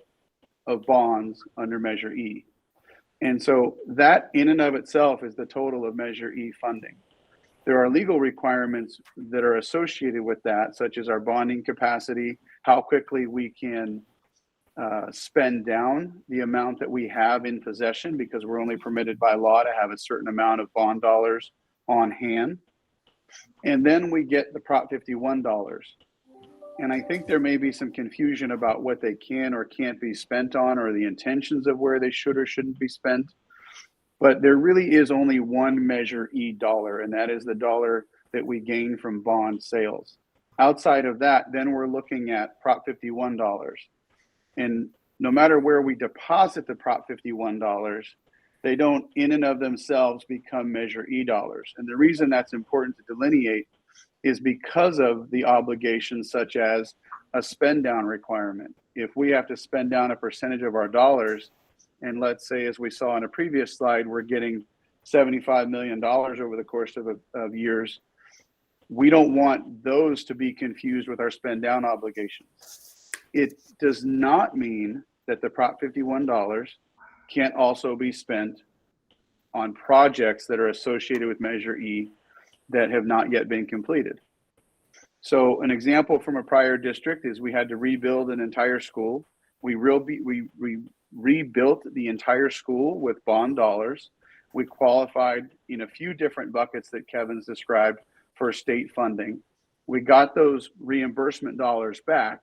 of bonds under Measure E. And so that in and of itself is the total of Measure E funding. There are legal requirements that are associated with that, such as our bonding capacity, how quickly we can spend down the amount that we have in possession, because we're only permitted by law to have a certain amount of bond dollars on hand. And then we get the Prop 51 dollars. And I think there may be some confusion about what they can or can't be spent on, or the intentions of where they should or shouldn't be spent. But there really is only one Measure E dollar, and that is the dollar that we gain from bond sales. Outside of that, then we're looking at Prop 51 dollars. And no matter where we deposit the Prop 51 dollars, they don't in and of themselves become Measure E dollars. And the reason that's important to delineate is because of the obligations such as a spend down requirement. If we have to spend down a percentage of our dollars, and let's say, as we saw in a previous slide, we're getting $75 million over the course of years, we don't want those to be confused with our spend down obligations. It does not mean that the Prop 51 dollars can't also be spent on projects that are associated with Measure E that have not yet been completed. So an example from a prior district is we had to rebuild an entire school. We rebuilt the entire school with bond dollars. We qualified in a few different buckets that Kevin's described for state funding. We got those reimbursement dollars back,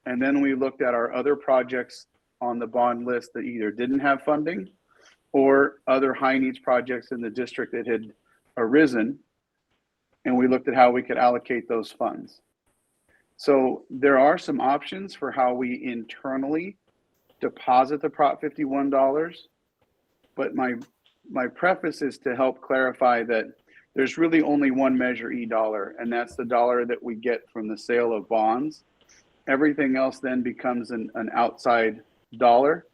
and then we looked at our other projects on the bond list that either didn't have funding or other high needs projects in the district that had arisen, and we looked at how we could allocate those funds. So there are some options for how we internally deposit the Prop 51 dollars, but my preface is to help clarify that there's really only one Measure E dollar, and that's the dollar that we get from the sale of bonds. Everything else then becomes an outside dollar.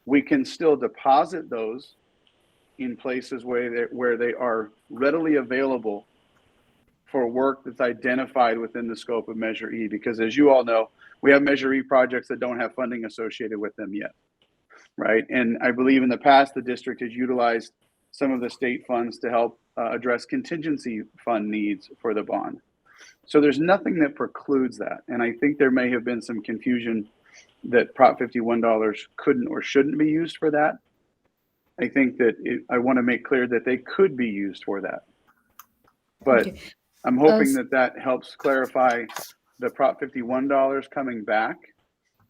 We can still deposit those in places where they are readily available for work that's identified within the scope of Measure E, because as you all know, we have Measure E projects that don't have funding associated with them yet, right? And I believe in the past, the district has utilized some of the state funds to help address contingency fund needs for the bond. So there's nothing that precludes that. And I think there may have been some confusion that Prop 51 dollars couldn't or shouldn't be used for that. I think that I want to make clear that they could be used for that. But okay. I'm hoping that helps clarify the Prop 51 dollars coming back,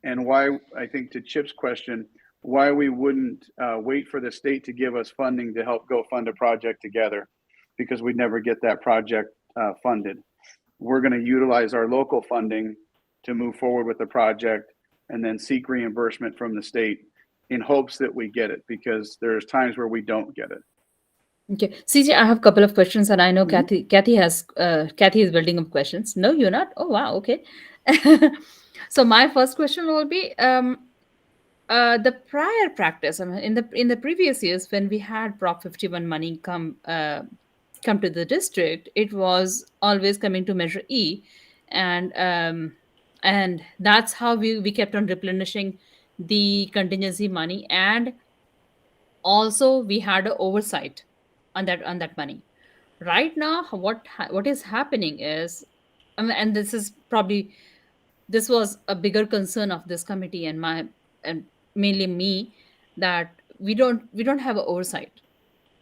and why, I think to Chip's question, why we wouldn't wait for the state to give us funding to help go fund a project together, because we'd never get that project funded. We're going to utilize our local funding to move forward with the project and then seek reimbursement from the state in hopes that we get it, because there's times where we don't get it. Okay, CJ, I have a couple of questions, and I know Kathy is building up questions. No, you're not. Oh wow, okay. So my first question will be the prior practice. I mean, in the previous years, when we had Prop 51 money come to the district, it was always coming to Measure E, and that's how we kept on replenishing the contingency money, and also we had an oversight on that money. Right now, what is happening is, and this was a bigger concern of this committee and mainly me, that we don't have an oversight.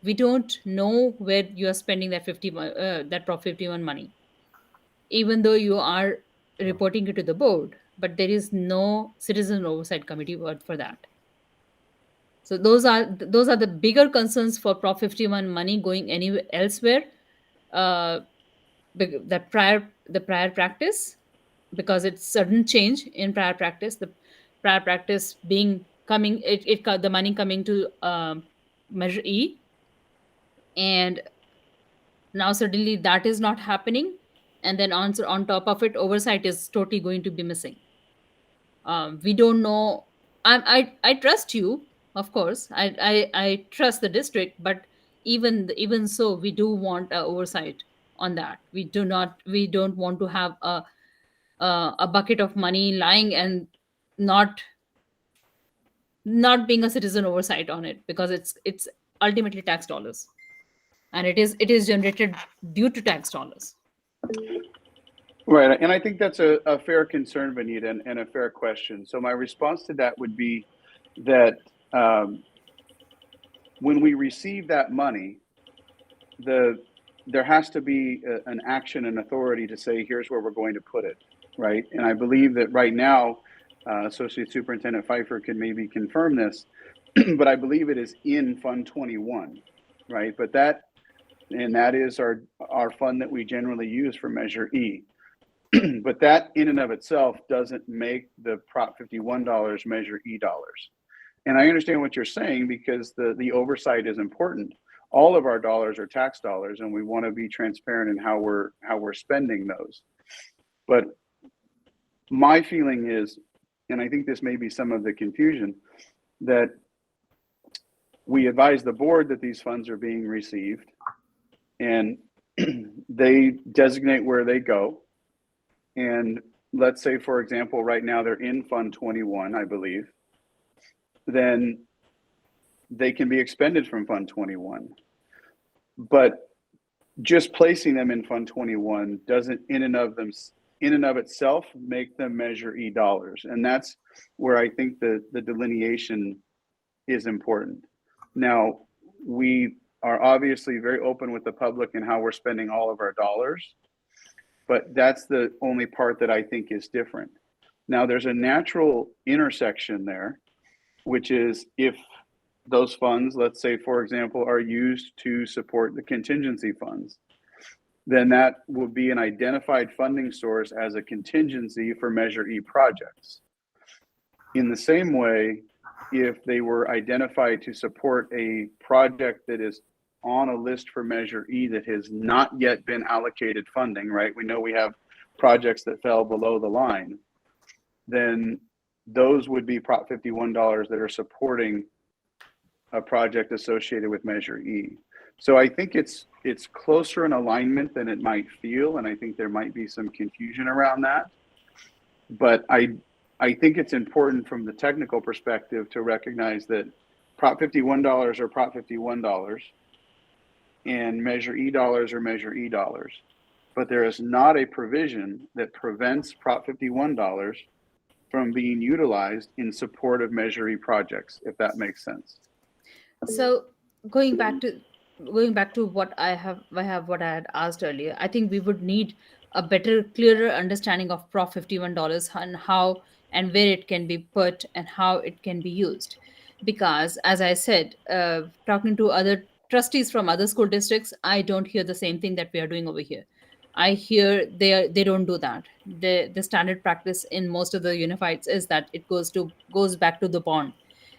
We don't know where you are spending that that Prop 51 money, even though you are reporting it to the board, but there is no citizen oversight committee for that. So those are the bigger concerns for Prop 51 money going anywhere elsewhere. Uh, the prior practice, because it's sudden change in prior practice. The prior practice being coming, the money coming to Measure E, and now suddenly that is not happening, and then on top of it, oversight is totally going to be missing. We don't know. I trust you, of course. I trust the district, but even so, we do want oversight on that. We don't want to have a bucket of money lying and not being a citizen oversight on it, because it's ultimately tax dollars, and it is generated due to tax dollars. Right, and I think that's a fair concern, Vanita, and a fair question. So my response to that would be that when we receive that money, there has to be an action and authority to say, here's where we're going to put it, right? And I believe that right now, Associate Superintendent Pfeiffer can maybe confirm this, but I believe it is in Fund 21, right? But that is our fund that we generally use for Measure E. But that in and of itself doesn't make the Prop 51 dollars Measure E dollars. And I understand what you're saying, because the oversight is important. All of our dollars are tax dollars, and we want to be transparent in how we're spending those. But my feeling is, and I think this may be some of the confusion, that we advise the board that these funds are being received, and they designate where they go. And let's say, for example, right now they're in Fund 21, I believe, then they can be expended from Fund 21. But just placing them in Fund 21 doesn't in and of itself make them Measure E dollars. And that's where I think the delineation is important. Now, we are obviously very open with the public in how we're spending all of our dollars, but that's the only part that I think is different. Now, there's a natural intersection there, which is if those funds, let's say, for example, are used to support the contingency funds, then that will be an identified funding source as a contingency for Measure E projects. In the same way, if they were identified to support a project that is on a list for Measure E that has not yet been allocated funding, right? We know we have projects that fell below the line. Then those would be Prop 51 dollars that are supporting a project associated with Measure E. So I think it's closer in alignment than it might feel, and I think there might be some confusion around that. But I think it's important from the technical perspective to recognize that Prop 51 dollars are Prop 51 dollars, and Measure E dollars are Measure E dollars. But there is not a provision that prevents Prop 51 dollars from being utilized in support of Measure E projects, if that makes sense. So going back to what I had asked earlier, I think we would need a better, clearer understanding of Prop 51 dollars and how and where it can be put and how it can be used. Because as I said, talking to other trustees from other school districts, I don't hear the same thing that we are doing over here. I hear they don't do that. The standard practice in most of the unifieds is that it goes back to the bond,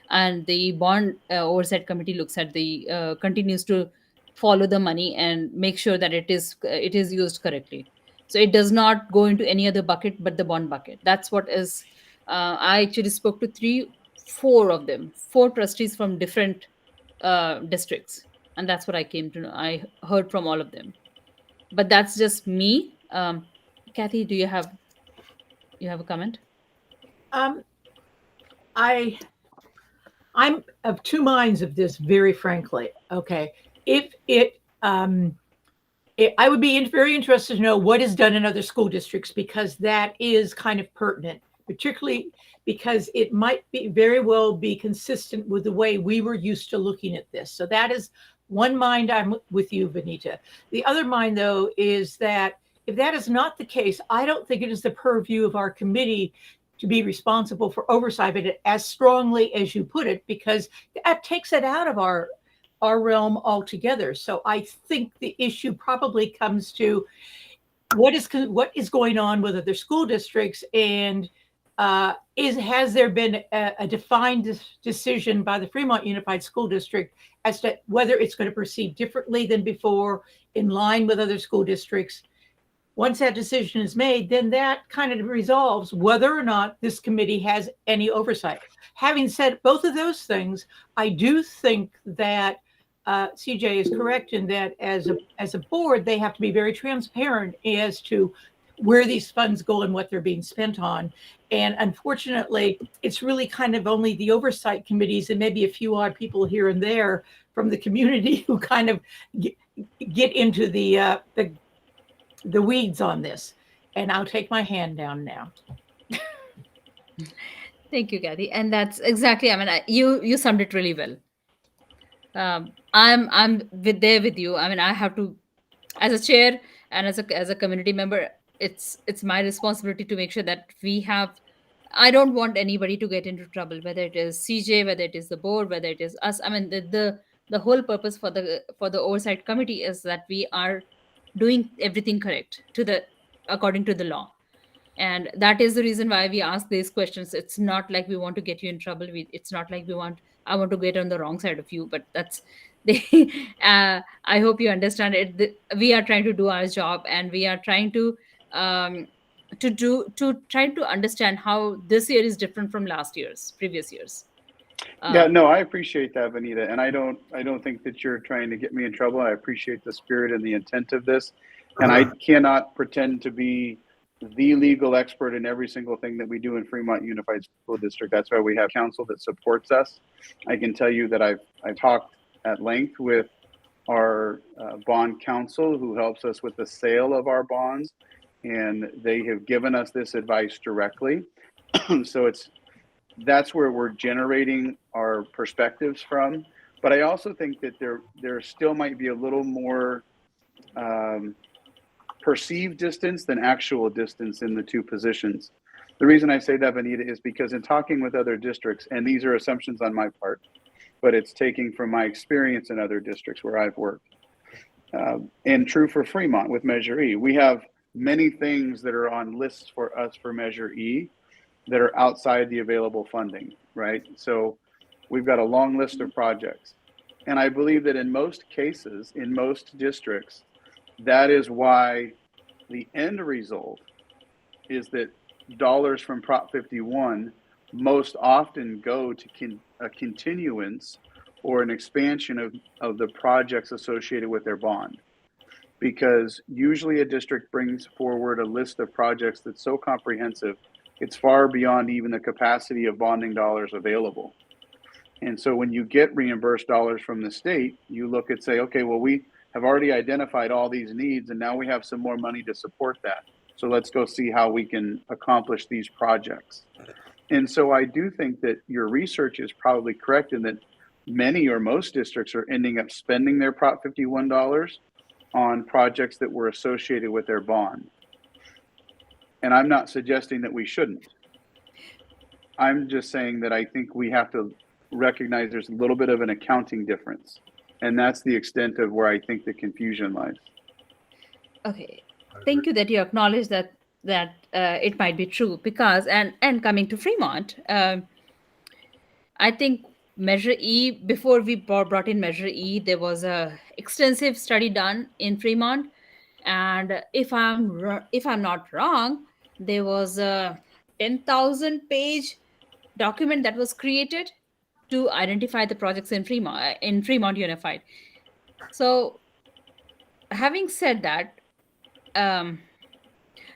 and the bond oversight committee looks at the continues to follow the money and make sure that it is used correctly. So it does not go into any other bucket but the bond bucket. That's what is. I actually spoke to four trustees from different districts, and that's what I came to know. I heard from all of them, but that's just me. Kathy, do you have a comment? I'm of two minds of this, very frankly. Okay, I would be very interested to know what is done in other school districts, because that is kind of pertinent, particularly because it might be very well be consistent with the way we were used to looking at this. So that is one mind, I'm with you, Vanita. The other mind, though, is that if that is not the case, I don't think it is the purview of our committee to be responsible for oversight of it as strongly as you put it, because that takes it out of our realm altogether. So I think the issue probably comes to what is going on with other school districts, and has there been a defined decision by the Fremont Unified School District as to whether it's going to proceed differently than before, in line with other school districts? Once that decision is made, then that kind of resolves whether or not this committee has any oversight. Having said both of those things, I do think that CJ is correct in that as a board, they have to be very transparent as to where these funds go and what they're being spent on. And unfortunately, it's really kind of only the oversight committees and maybe a few odd people here and there from the community who kind of get into the weeds on this. And I'll take my hand down now. Thank you, Kathy. And that's exactly, I mean, you summed it really well. I'm there with you. I mean, I have to, as a chair and as a community member, it's my responsibility to make sure that we have. I don't want anybody to get into trouble, whether it is CJ, whether it is the board, whether it is us. I mean, the whole purpose for the oversight committee is that we are doing everything correct according to the law. And that is the reason why we ask these questions. It's not like we want to get you in trouble. It's not like I want to get on the wrong side of you, but that's I hope you understand it. We are trying to do our job, and we are trying to try to understand how this year is different from previous years. Yeah, no, I appreciate that, Vanita, and I don't think that you're trying to get me in trouble. I appreciate the spirit and the intent of this, and I cannot pretend to be the legal expert in every single thing that we do in Fremont Unified School District. That's why we have counsel that supports us. I can tell you that I've talked at length with our bond counsel, who helps us with the sale of our bonds, and they have given us this advice directly. So that's where we're generating our perspectives from. But I also think that there still might be a little more perceived distance than actual distance in the two positions. The reason I say that, Vanita, is because in talking with other districts, and these are assumptions on my part, but it's taking from my experience in other districts where I've worked. And true for Fremont with Measure E. We have many things that are on lists for us for Measure E that are outside the available funding, right? So we've got a long list of projects. And I believe that in most cases, in most districts, that is why the end result is that dollars from Prop 51 most often go to a continuance or an expansion of the projects associated with their bond. Because usually a district brings forward a list of projects that's so comprehensive, it's far beyond even the capacity of bonding dollars available. And so when you get reimbursed dollars from the state, you look and say, okay, well, we have already identified all these needs, and now we have some more money to support that. So let's go see how we can accomplish these projects. And so I do think that your research is probably correct in that many or most districts are ending up spending their Prop 51 dollars on projects that were associated with their bond. And I'm not suggesting that we shouldn't. I'm just saying that I think we have to recognize there's a little bit of an accounting difference. And that's the extent of where I think the confusion lies. Okay. Thank you that you acknowledge that it might be true, because and coming to Fremont, I think Measure E, before we brought in Measure E, there was a extensive study done in Fremont, and if I'm not wrong, there was a 10,000-page document that was created to identify the projects in Fremont Unified. So, having said that,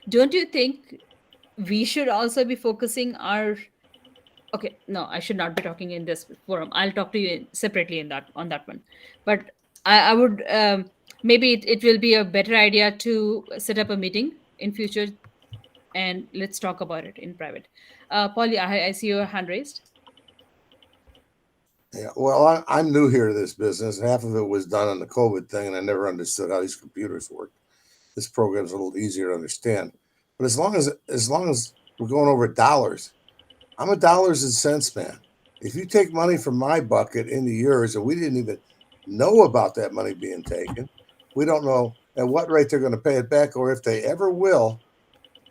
don't you think we should also be focusing our okay, no, I should not be talking in this forum. I'll talk to you separately on that one. But I would maybe it will be a better idea to set up a meeting in future, and let's talk about it in private. Polly, I see your hand raised. Yeah, well, I'm new here to this business. Half of it was done on the COVID thing, and I never understood how these computers work. This program's a little easier to understand. But as long as we're going over dollars, I'm a dollars and cents man. If you take money from my bucket into yours, and we didn't even know about that money being taken, we don't know at what rate they're going to pay it back, or if they ever will.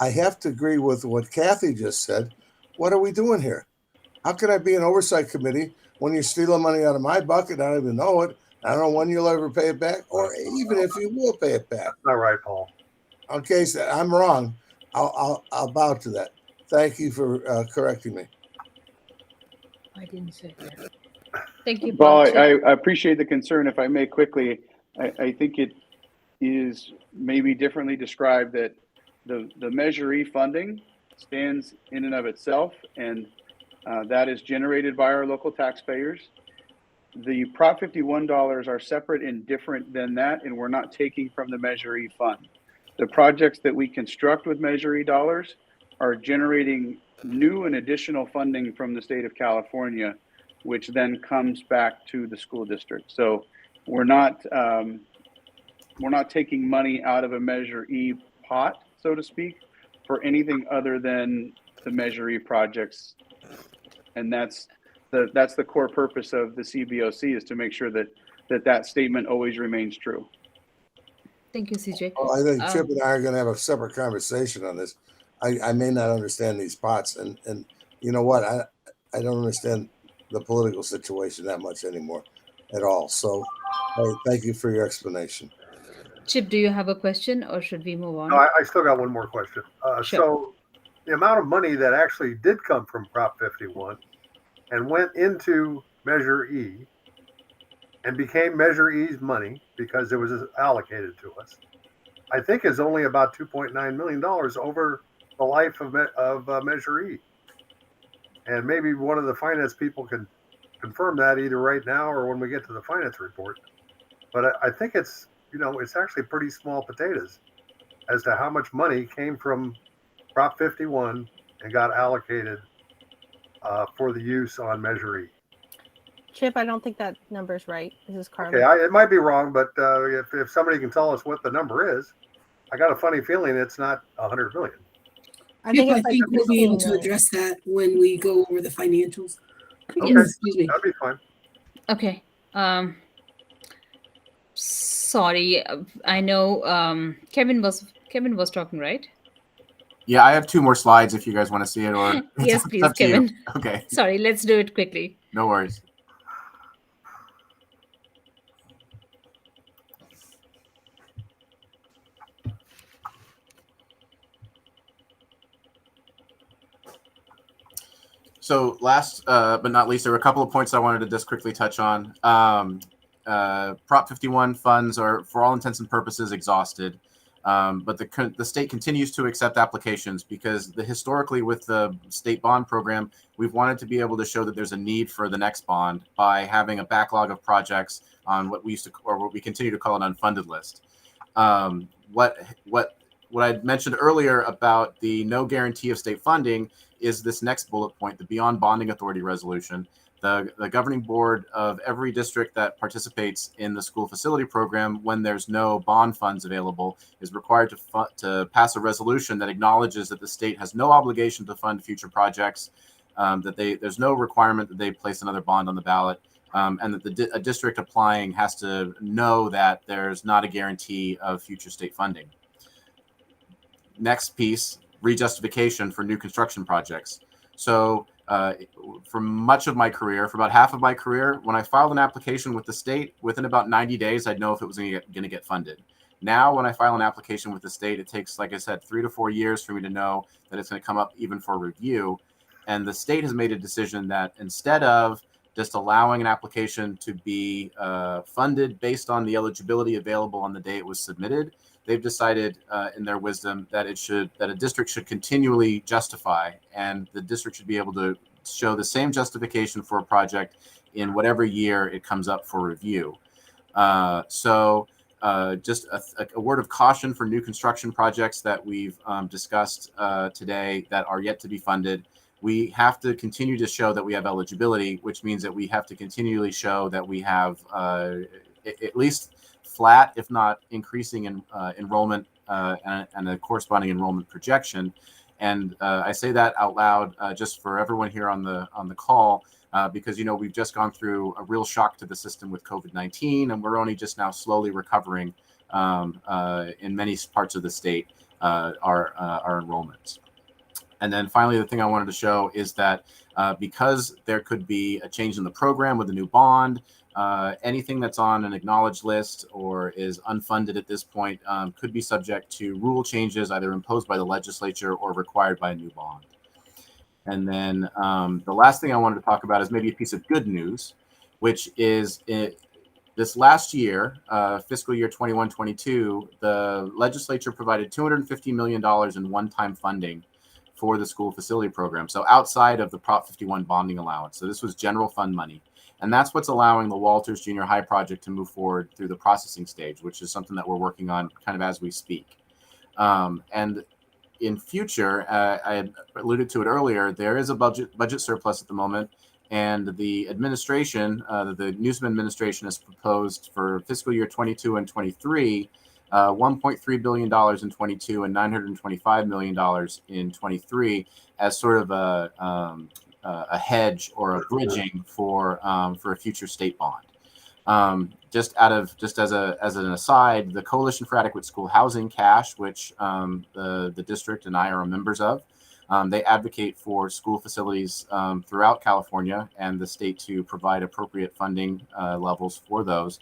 I have to agree with what Kathy just said. What are we doing here? How can I be an oversight committee when you're stealing money out of my bucket? I don't even know it. I don't know when you'll ever pay it back, or even if you will pay it back. All right, Paul. Okay, so I'm wrong. I'll bow to that. Thank you for correcting me. I didn't say that. Thank you, Well, Paul. I appreciate the concern. If I may quickly, I think it is maybe differently described that the Measure E funding stands in and of itself, and that is generated by our local taxpayers. The Prop 51 dollars are separate and different than that, and we're not taking from the Measure E fund. The projects that we construct with Measure E dollars are generating new and additional funding from the state of California, which then comes back to the school district. So we're not taking money out of a Measure E pot, so to speak, for anything other than the Measure E projects. And that's the core purpose of the CBOC, is to make sure that statement always remains true. Thank you, CJ. Well, I think Chip and I are going to have a separate conversation on this. I may not understand these pots, and you know what? I don't understand the political situation that much anymore at all. So thank you for your explanation. Chip, do you have a question, or should we move on? No, I still got one more question. Sure. So the amount of money that actually did come from Prop 51 and went into Measure E and became Measure E's money because it was allocated to us, I think is only about $2.9 million over the life of Measure E. And maybe one of the finance people can confirm that either right now or when we get to the finance report. But I think it's actually pretty small potatoes as to how much money came from Prop 51 and got allocated for the use on Measure E. Chip, I don't think that number's right. This is Carly. Okay, it might be wrong, but if somebody can tell us what the number is, I got a funny feeling it's not 100 million. I think we'll be able to address that when we go over the financials. Okay, Excuse me. that'd be fine. Okay. Sorry, I know Kevin was talking, right? Yeah, I have 2 more slides if you guys want to see it, or Yes, it's please, up to you. Kevin. Okay. Sorry, let's do it quickly. No worries. So last but not least, there were a couple of points I wanted to just quickly touch on. Prop 51 funds are, for all intents and purposes, exhausted. But the state continues to accept applications because historically with the state bond program, we've wanted to be able to show that there's a need for the next bond by having a backlog of projects on what we continue to call an unfunded list. What I mentioned earlier about the no guarantee of state funding is this next bullet point, the Beyond Bonding Authority resolution. The governing board of every district that participates in the school facility program, when there's no bond funds available, is required to pass a resolution that acknowledges that the state has no obligation to fund future projects, there's no requirement that they place another bond on the ballot, and that a district applying has to know that there's not a guarantee of future state funding. Next piece, rejustification for new construction projects. So for much of my career, for about half of my career, when I filed an application with the state, within about 90 days, I'd know if it was going to get funded. Now, when I file an application with the state, it takes, like I said, 3 to 4 years for me to know that it's going to come up even for review. And the state has made a decision that instead of just allowing an application to be funded based on the eligibility available on the day it was submitted, they've decided in their wisdom that a district should continually justify, and the district should be able to show the same justification for a project in whatever year it comes up for review. So just a word of caution for new construction projects that we've discussed today that are yet to be funded. we have to continue to show that we have eligibility, which means that we have to continually show that we have at least flat, if not increasing in enrollment and a corresponding enrollment projection. And I say that out loud just for everyone here on the call, because we've just gone through a real shock to the system with COVID-19, and we're only just now slowly recovering in many parts of the state our enrollments. And then finally, the thing I wanted to show is that because there could be a change in the program with a new bond, anything that's on an acknowledged list or is unfunded at this point could be subject to rule changes either imposed by the legislature or required by a new bond. And then the last thing I wanted to talk about is maybe a piece of good news, which is this last year, fiscal year 21-22, the legislature provided $250 million in one-time funding for the school facility program. So outside of the Prop 51 bonding allowance. So this was general fund money. And that's what's allowing the Walters Junior High project to move forward through the processing stage, which is something that we're working on kind of as we speak. And in future, I alluded to it earlier, there is a budget surplus at the moment. And the administration, the Newsom administration has proposed for fiscal year 22 and 23, $1.3 billion in 22 and $925 million in 23 as sort of a hedge or a bridging for a future state bond. Just as an aside, the Coalition for Adequate School Housing cash, which the district and I are members of, they advocate for school facilities throughout California and the state to provide appropriate funding levels for those.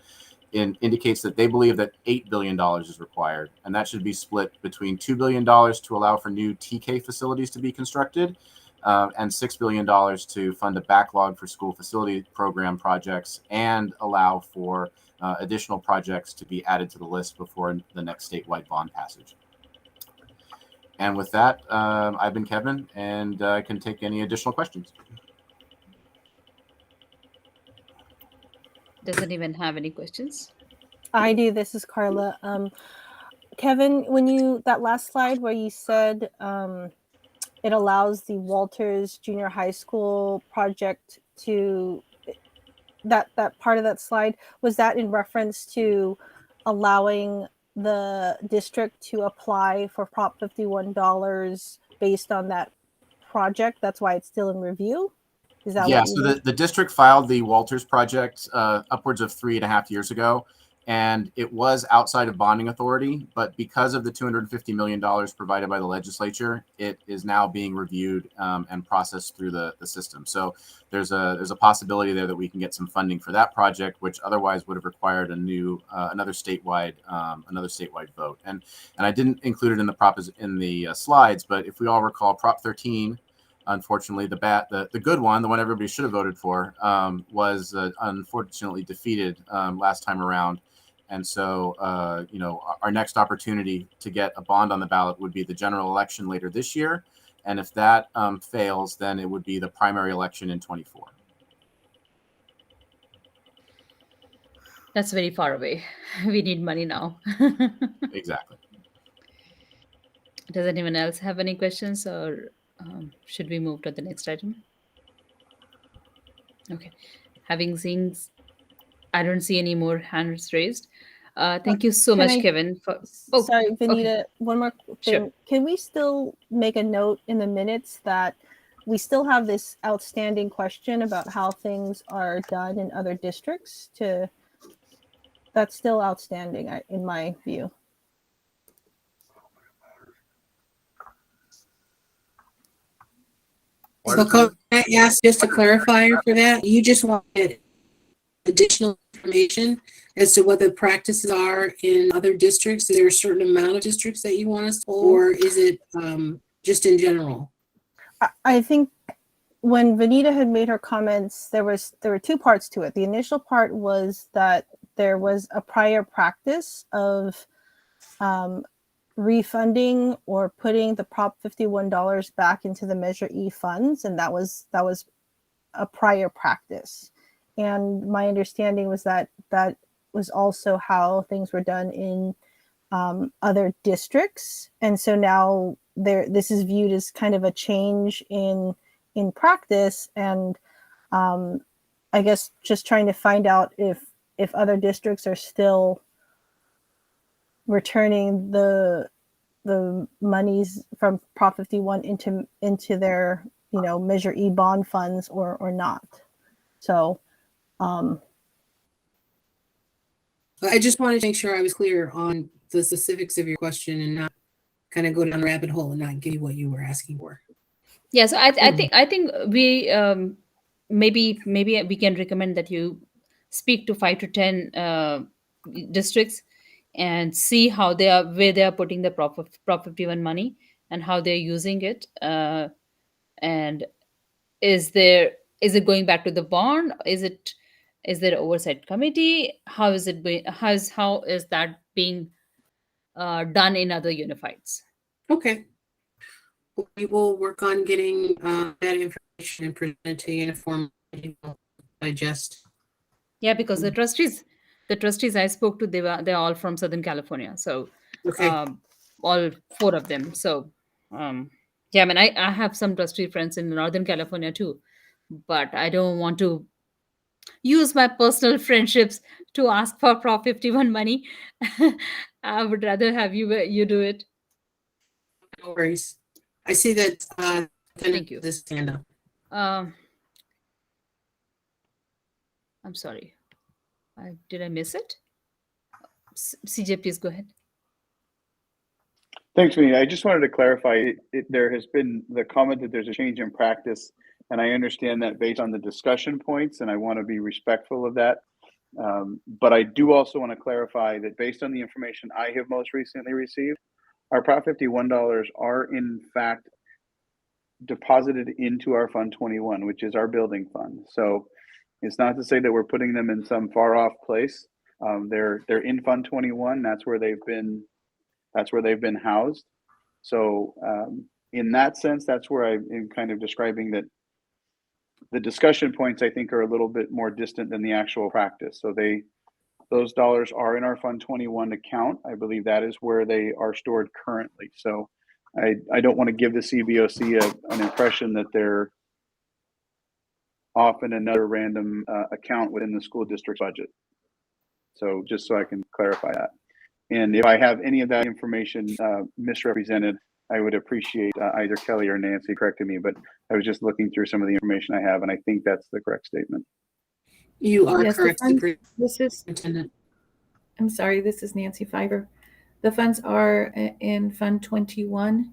Indicates that they believe that $8 billion is required, and that should be split between $2 billion to allow for new TK facilities to be constructed, and $6 billion to fund a backlog for school facility program projects and allow for additional projects to be added to the list before the next statewide bond passage. And with that, I've been Kevin, and I can take any additional questions. Doesn't even have any questions. I do. This is Carla. Kevin, when that last slide where you said it allows the Walters Junior High School project to that part of that slide, was that in reference to allowing the district to apply for Prop 51 based on that project? That's why it's still in review. Is that yeah? What so the district filed the Walters project upwards of 3.5 years ago, and it was outside of bonding authority. But because of the $250 million provided by the legislature, it is now being reviewed and processed through the system. So there's a possibility there that we can get some funding for that project, which otherwise would have required another statewide vote. And I didn't include it in the slides, but if we all recall, Prop 13. Unfortunately, the good one, the one everybody should have voted for, was unfortunately defeated last time around. And so, our next opportunity to get a bond on the ballot would be the general election later this year. And if that fails, then it would be the primary election in 24. That's very far away. We need money now. Exactly. Does anyone else have any questions, or should we move to the next item? Okay. Having seen, I don't see any more hands raised. Thank you so much, Kevin. Sorry, Vanita, okay. One more thing. Sure. Can we still make a note in the minutes that we still have this outstanding question about how things are done in other districts? That's still outstanding, in my view. So can I ask just a clarifier for that? You just wanted additional information as to what the practices are in other districts? Is there a certain amount of districts that you want us to, or is it just in general? I think when Vanita had made her comments, there were two parts to it. The initial part was that there was a prior practice of refunding or putting the Prop 51 back into the Measure E funds, and that was a prior practice. And my understanding was that that was also how things were done in other districts. And so now this is viewed as kind of a change in in practice, and I guess just trying to find out if other districts are still returning the monies from Prop 51 into their, you know, Measure E bond funds or not. So I just wanted to make sure I was clear on the specifics of your question and not kind of go down a rabbit hole and not give you what you were asking for. Yeah, so I think we maybe we can recommend that you speak to 5 to 10 districts and see how they are, where they are putting the Prop 51 money and how they're using it, and is it going back to the bond? Is there oversight committee? How is it being, how is that being done in other unifieds? Okay. We will work on getting that information and present it to you in a form you will digest. Yeah, because the trustees I spoke to, they're all from Southern California, so Okay. all 4 of them. So yeah, I mean, I have some trustee friends in Northern California too, but I don't want to use my personal friendships to ask for Prop 51 money. I would rather have you do it. No worries. I see that Thank you. this stand up. I'm sorry. Did I miss it? CJ, please go ahead. Thanks, Vinny. I just wanted to clarify, there has been the comment that there's a change in practice, and I understand that based on the discussion points, and I want to be respectful of that. But I do also want to clarify that based on the information I have most recently received, our Prop 51 dollars are in fact deposited into our Fund 21, which is our building fund. So it's not to say that we're putting them in some far off place. They're in Fund 21. That's where they've been housed. So in that sense, that's where I'm kind of describing that the discussion points, I think, are a little bit more distant than the actual practice. So those dollars are in our Fund 21 account. I believe that is where they are stored currently. So I don't want to give the CBOC an impression that they're off in another random account within the school district budget. So just so I can clarify that. And if I have any of that information misrepresented, I would appreciate either Kelly or Nancy correcting me, but I was just looking through some of the information I have, and I think that's the correct statement. You are Yes, correct. I'm sorry, this is Nancy Fiber. The funds are in Fund 21.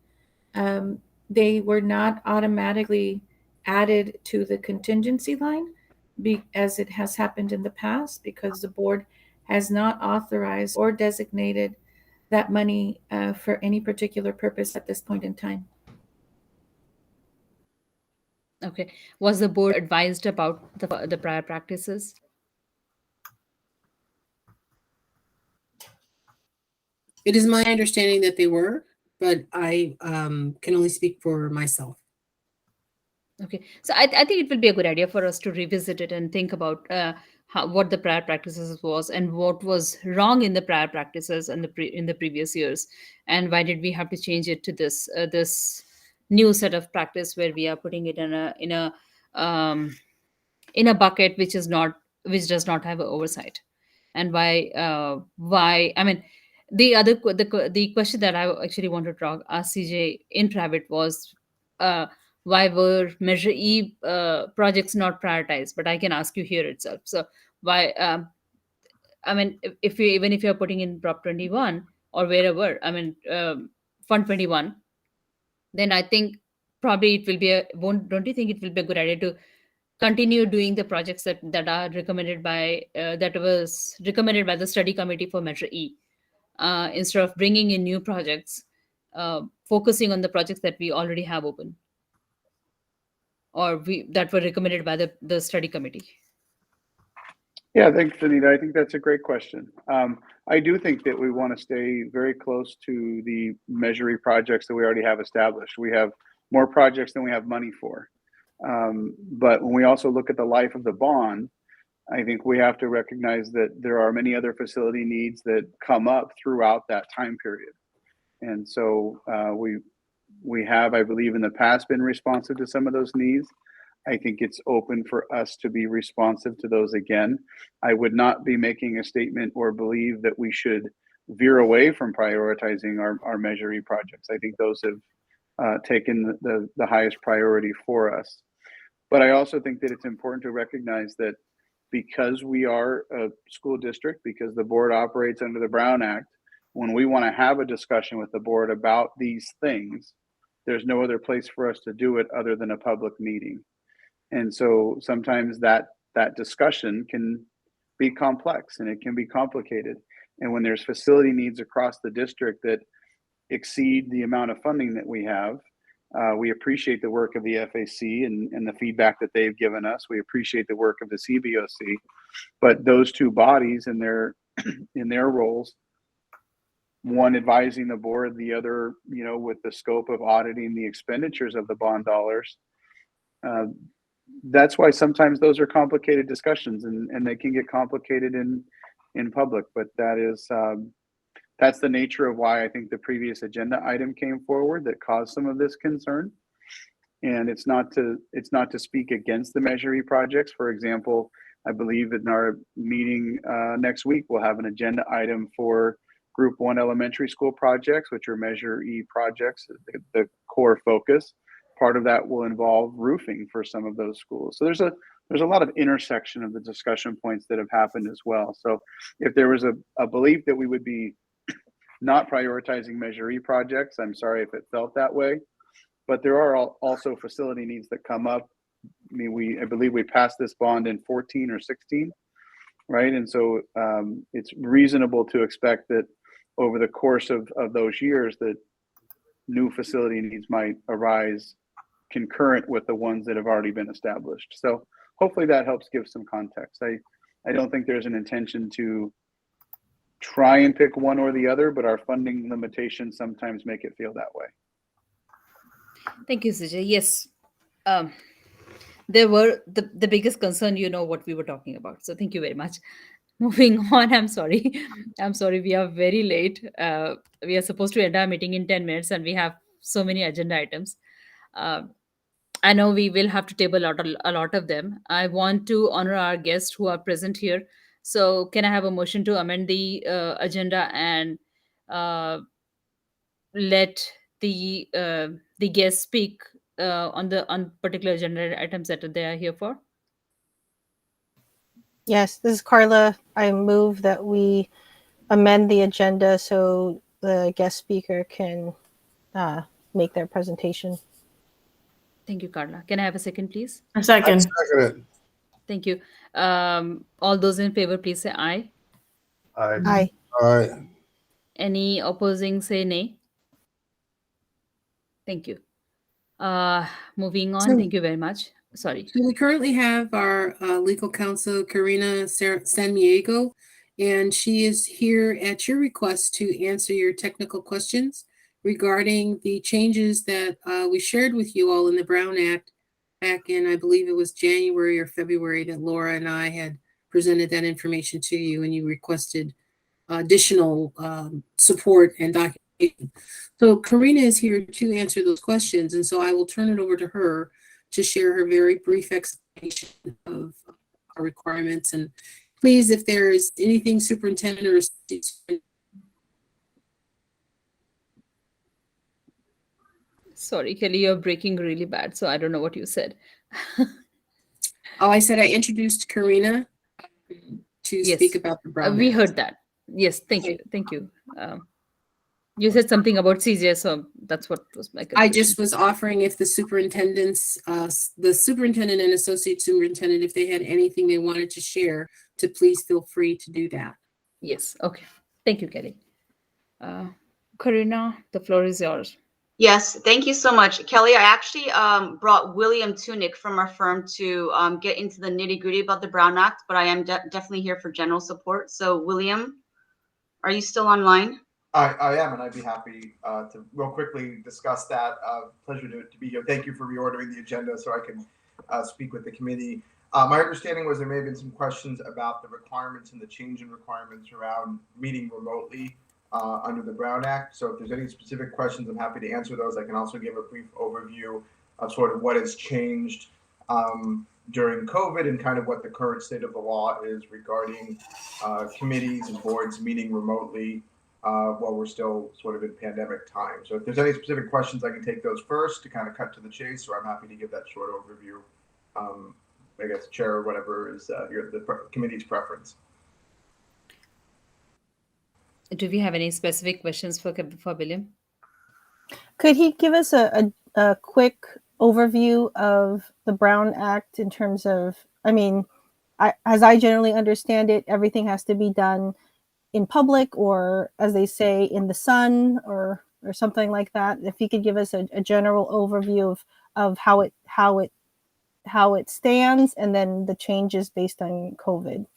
They were not automatically added to the contingency line as it has happened in the past, because the board has not authorized or designated that money for any particular purpose at this point in time. Okay. Was the board advised about the prior practices? It is my understanding that they were, but I can only speak for myself. Okay, so I think it will be a good idea for us to revisit it and think about what the prior practices was and what was wrong in the prior practices and in the previous years, and why did we have to change it to this new set of practice where we are putting it in a bucket which does not have oversight, and why I mean, the question that I actually wanted to ask CJ in private was why were Measure E projects not prioritized? But I can ask you here itself. So why? I mean, even if you're putting in Prop 21 or wherever, I mean, Fund 21, then I think probably it will be don't you think it will be a good idea to continue doing the projects that are recommended by that was recommended by the study committee for Measure E, instead of bringing in new projects, focusing on the projects that we already have open or that were recommended by the study committee? Yeah, thanks, Anita. I think that's a great question. I do think that we want to stay very close to the Measure E projects that we already have established. We have more projects than we have money for. But when we also look at the life of the bond, I think we have to recognize that there are many other facility needs that come up throughout that time period. And so We have, I believe, in the past been responsive to some of those needs. I think it's open for us to be responsive to those again. I would not be making a statement or believe that we should veer away from prioritizing our Measure E projects. I think those have taken the highest priority for us. But I also think that it's important to recognize that because we are a school district, because the board operates under the Brown Act, when we want to have a discussion with the board about these things, there's no other place for us to do it other than a public meeting. And so sometimes that discussion can be complex and it can be complicated. And when there's facility needs across the district that exceed the amount of funding that we have, we appreciate the work of the FAC and the feedback that they've given us. We appreciate the work of the CBOC, but those two bodies in their roles, one advising the board, the other, with the scope of auditing the expenditures of the bond dollars. That's why sometimes those are complicated discussions and they can get complicated in public, but that's the nature of why I think the previous agenda item came forward that caused some of this concern. And it's not to speak against the Measure E projects. For example, I believe in our meeting next week, we'll have an agenda item for Group 1 elementary school projects, which are Measure E projects, the core focus. Part of that will involve roofing for some of those schools. So there's a lot of intersection of the discussion points that have happened as well. So if there was a belief that we would be not prioritizing Measure E projects, I'm sorry if it felt that way, but there are also facility needs that come up. I mean, I believe we passed this bond in 14 or 16, right? And so it's reasonable to expect that over the course of those years that new facility needs might arise concurrent with the ones that have already been established. So hopefully that helps give some context. I don't think there's an intention to try and pick one or the other, but our funding limitations sometimes make it feel that way. Thank you, CJ. Yes. There were the biggest concern, what we were talking about. So thank you very much. Moving on, I'm sorry. I'm sorry, we are very late. We are supposed to end our meeting in 10 minutes and we have so many agenda items. I know we will have to table a lot of them. I want to honor our guests who are present here. So can I have a motion to amend the agenda and let the guests speak on particular agenda items that they are here for? Yes, this is Carla. I move that we amend the agenda so the guest speaker can make their presentation. Thank you, Carla. Can I have a second, please? A second. Thank you. All those in favor, please say aye. Aye. Aye. Aye. Any opposing, say nay. Thank you. Moving on. Thank you very much. Sorry. So we currently have our legal counsel, Karina San Diego, and she is here at your request to answer your technical questions regarding the changes that we shared with you all in the Brown Act back in, I believe it was January or February, that Laura and I had presented that information to you, and you requested additional support and documentation. So Karina is here to answer those questions, and so I will turn it over to her to share her very brief explanation of our requirements. And please, if there is anything superintendent or Sorry, Kelly, you're breaking really bad, so I don't know what you said. Oh, I said I introduced Karina to speak about the Brown we Act. heard that. Yes, thank you. Thank you. You said something about CJ, so that's what was my confusion. I just was offering if the superintendent and associate superintendent, if they had anything they wanted to share, to please feel free to do that. Yes. Okay. Thank you, Kelly. Karina, the floor is yours. Yes, thank you so much, Kelly. I actually brought William Tunick from our firm to get into the nitty-gritty about the Brown Act, but I am definitely here for general support. So, William, are you still online? I am, and I'd be happy to real quickly discuss that. Pleasure to be here. Thank you for reordering the agenda so I can speak with the committee. My understanding was there may have been some questions about the requirements and the change in requirements around meeting remotely under the Brown Act. So if there's any specific questions, I'm happy to answer those. I can also give a brief overview of sort of what has changed during COVID and kind of what the current state of the law is regarding committees and boards meeting remotely while we're still sort of in pandemic time. So if there's any specific questions, I can take those first to kind of cut to the chase, or I'm happy to give that short overview. I guess chair or whatever is the committee's preference. Do we have any specific questions for William? Could he give us a quick overview of the Brown Act in terms of, I mean, as I generally understand it, everything has to be done in public, or as they say, in the sun, or something like that. If he could give us a general overview of how it stands, and then the changes based on COVID.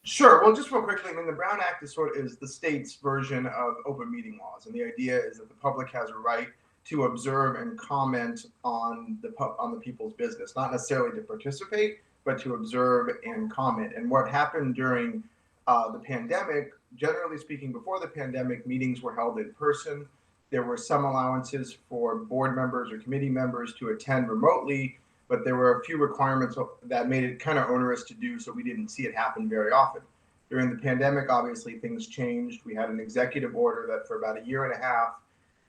Sure. Well, just real quickly, I mean, the Brown Act is the state's version of open meeting laws, and the idea is that the public has a right to observe and comment on the people's business, not necessarily to participate, but to observe and comment. And what happened during the pandemic, generally speaking, before the pandemic, meetings were held in person. There were some allowances for board members or committee members to attend remotely, but there were a few requirements that made it kind of onerous to do, so we didn't see it happen very often. During the pandemic, obviously, things changed. We had an executive order that for about a year and a half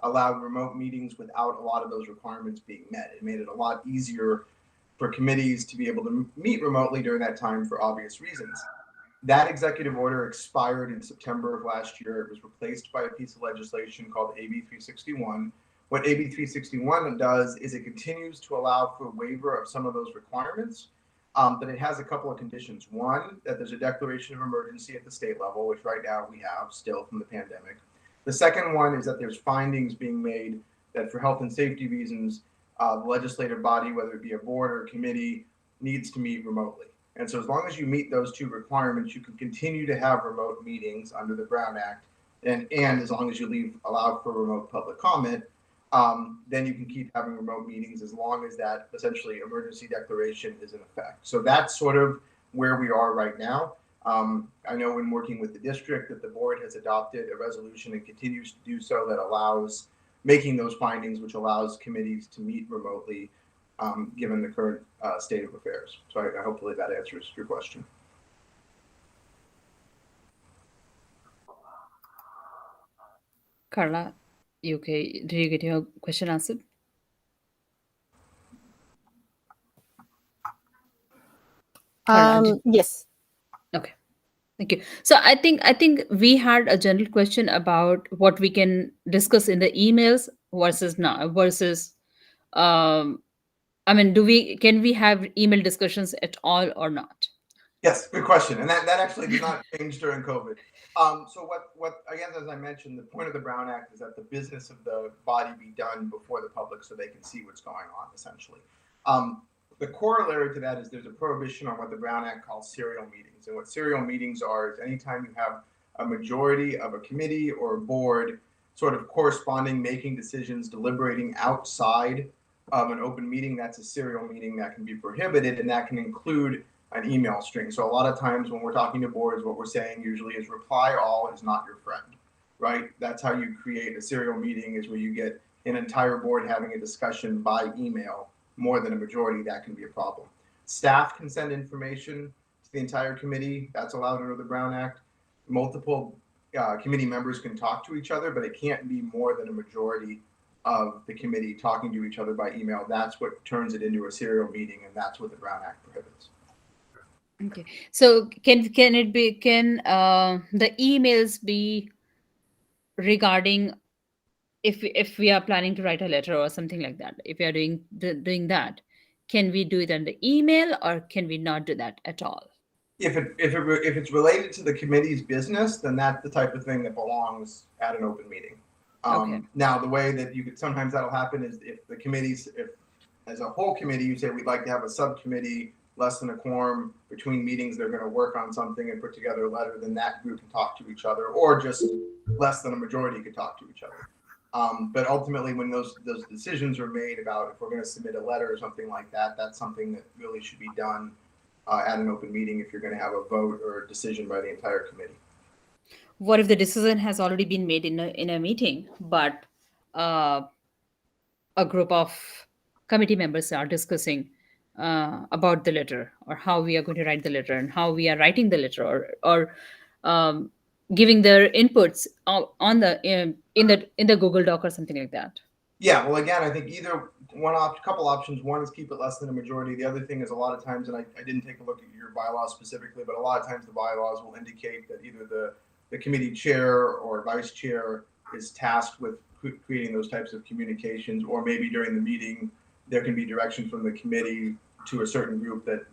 allowed remote meetings without a lot of those requirements being met. It made it a lot easier for committees to be able to meet remotely during that time for obvious reasons. That executive order expired in September of last year. It was replaced by a piece of legislation called AB 361. What AB 361 does is it continues to allow for a waiver of some of those requirements, but it has a couple of conditions. One, that there's a declaration of emergency at the state level, which right now we have still from the pandemic. The second one is that there's findings being made that for health and safety reasons, the legislative body, whether it be a board or a committee, needs to meet remotely. And so as long as you meet those two requirements, you can continue to have remote meetings under the Brown Act. And as long as you allow for remote public comment, then you can keep having remote meetings as long as that essentially emergency declaration is in effect. So that's sort of where we are right now. I know when working with the district that the board has adopted a resolution and continues to do so that allows making those findings, which allows committees to meet remotely given the current state of affairs. So I hopefully that answers your question. Carla, you okay? Did you get your question answered? Yes. Okay. Thank you. So I think we had a general question about what we can discuss in the emails versus not versus I mean, can we have email discussions at all or not? Yes, good question. And that actually did not change during COVID. So what again, as I mentioned, the point of the Brown Act is that the business of the body be done before the public so they can see what's going on, essentially. The corollary to that is there's a prohibition on what the Brown Act calls serial meetings. And what serial meetings are is anytime you have a majority of a committee or a board sort of corresponding, making decisions, deliberating outside of an open meeting, that's a serial meeting that can be prohibited, and that can include an email string. So a lot of times when we're talking to boards, what we're saying usually is reply all is not your friend, right? That's how you create a serial meeting, is where you get an entire board having a discussion by email, more than a majority. That can be a problem. Staff can send information to the entire committee. That's allowed under the Brown Act. Multiple committee members can talk to each other, but it can't be more than a majority of the committee talking to each other by email. That's what turns it into a serial meeting, and that's what the Brown Act prohibits. Okay. So can the emails be regarding if we are planning to write a letter or something like that? If we are doing that, can we do it on the email, or can we not do that at all? If it's related to the committee's business, then that's the type of thing that belongs at an open meeting. Okay. Now, the way that sometimes that'll happen is if the committees, if as a whole committee, you say we'd like to have a subcommittee, less than a quorum between meetings, they're going to work on something and put together a letter, then that group can talk to each other, or just less than a majority could talk to each other. But ultimately, when those decisions are made about if we're going to submit a letter or something like that, that's something that really should be done at an open meeting if you're going to have a vote or a decision by the entire committee. what if the decision has already been made in a meeting, but uh, a group of committee members are discussing about the letter, or how we are going to write the letter, and how we are writing the letter, or giving their inputs on the in the Google Doc or something like that. Yeah, well, again, I think either couple options. One is keep it less than a majority. The other thing is a lot of times, and I didn't take a look at your bylaws specifically, but a lot of times the bylaws will indicate that either the committee chair or vice chair is tasked with creating those types of communications, or maybe during the meeting there can be direction from the committee to a certain group that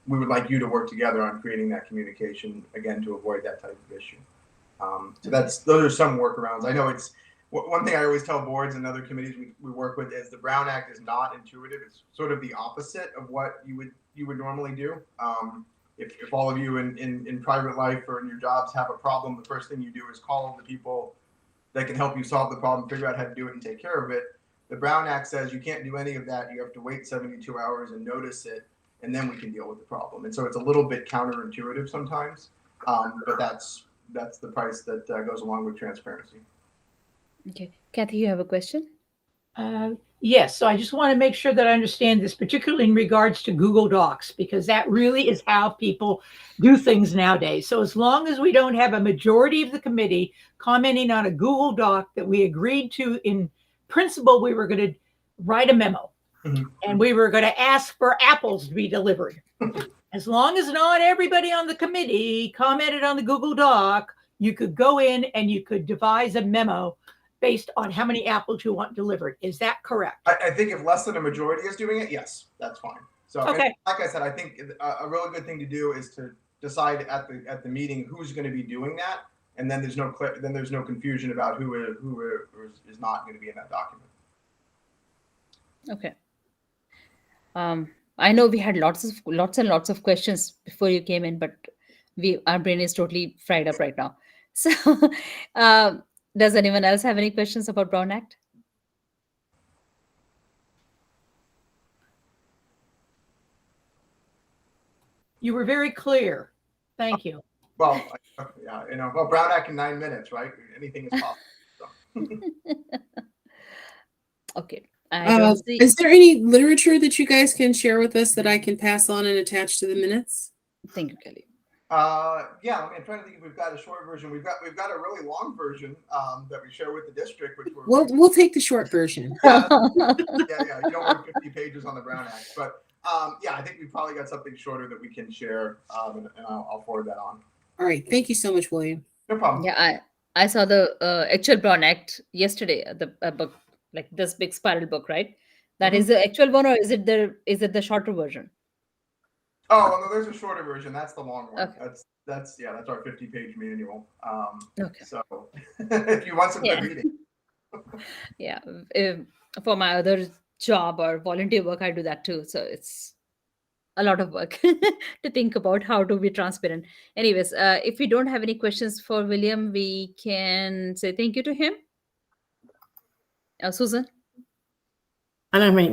we would like you to work together on creating that communication, again, to avoid that type of issue. So those are some workarounds. I know it's one thing I always tell boards and other committees we work with is the Brown Act is not intuitive. It's sort of the opposite of what you would normally do. If all of you in private life or in your jobs have a problem, the first thing you do is call the people that can help you solve the problem, figure out how to do it, and take care of it. The Brown Act says you can't do any of that. You have to wait 72 hours and notice it, and then we can deal with the problem. And so it's a little bit counterintuitive sometimes, but that's the price that goes along with transparency. Okay, Kathy, you have a question? Yes, so I just want to make sure that I understand this, particularly in regards to Google Docs, because that really is how people do things nowadays. So as long as we don't have a majority of the committee commenting on a Google Doc that we agreed to in principle, we were going to write a memo and we were going to ask for apples to be delivered. As long as not everybody on the committee commented on the Google Doc, you could go in and you could devise a memo based on how many apples you want delivered. Is that correct? I think if less than a majority is doing it, yes, that's fine. So okay. Like I said, I think a really good thing to do is to decide at the meeting who's going to be doing that, and then there's no confusion about who is not going to be in that document. Okay. I know we had lots and lots of questions before you came in, but our brain is totally fried up right now. So does anyone else have any questions about Brown Act? You were very clear. Thank you. Well, yeah, Brown Act in 9 minutes, right? Anything is possible. So. Okay. Is there any literature that you guys can share with us that I can pass on and attach to the minutes? Thank you, Kelly. Yeah, I'm trying to think if we've got a short version. We've got a really long version that we share with the district, which we'll take the short version. Yeah. You don't want 50 pages on the Brown Act, but yeah, I think we've probably got something shorter that we can share, and I'll forward that on. All right, thank you so much, William. No problem. Yeah, I saw the actual Brown Act yesterday. The book, like this big spiral book, right? That is the actual one, or is it the shorter version? Oh, no, there's a shorter version. That's the long one. Okay. That's our 50-page manual. Okay. So if you want some good reading. Yeah. For my other job or volunteer work, I do that too. So it's a lot of work to think about how to be transparent. Anyways, if we don't have any questions for William, we can say thank you to him. Susan? I don't mean.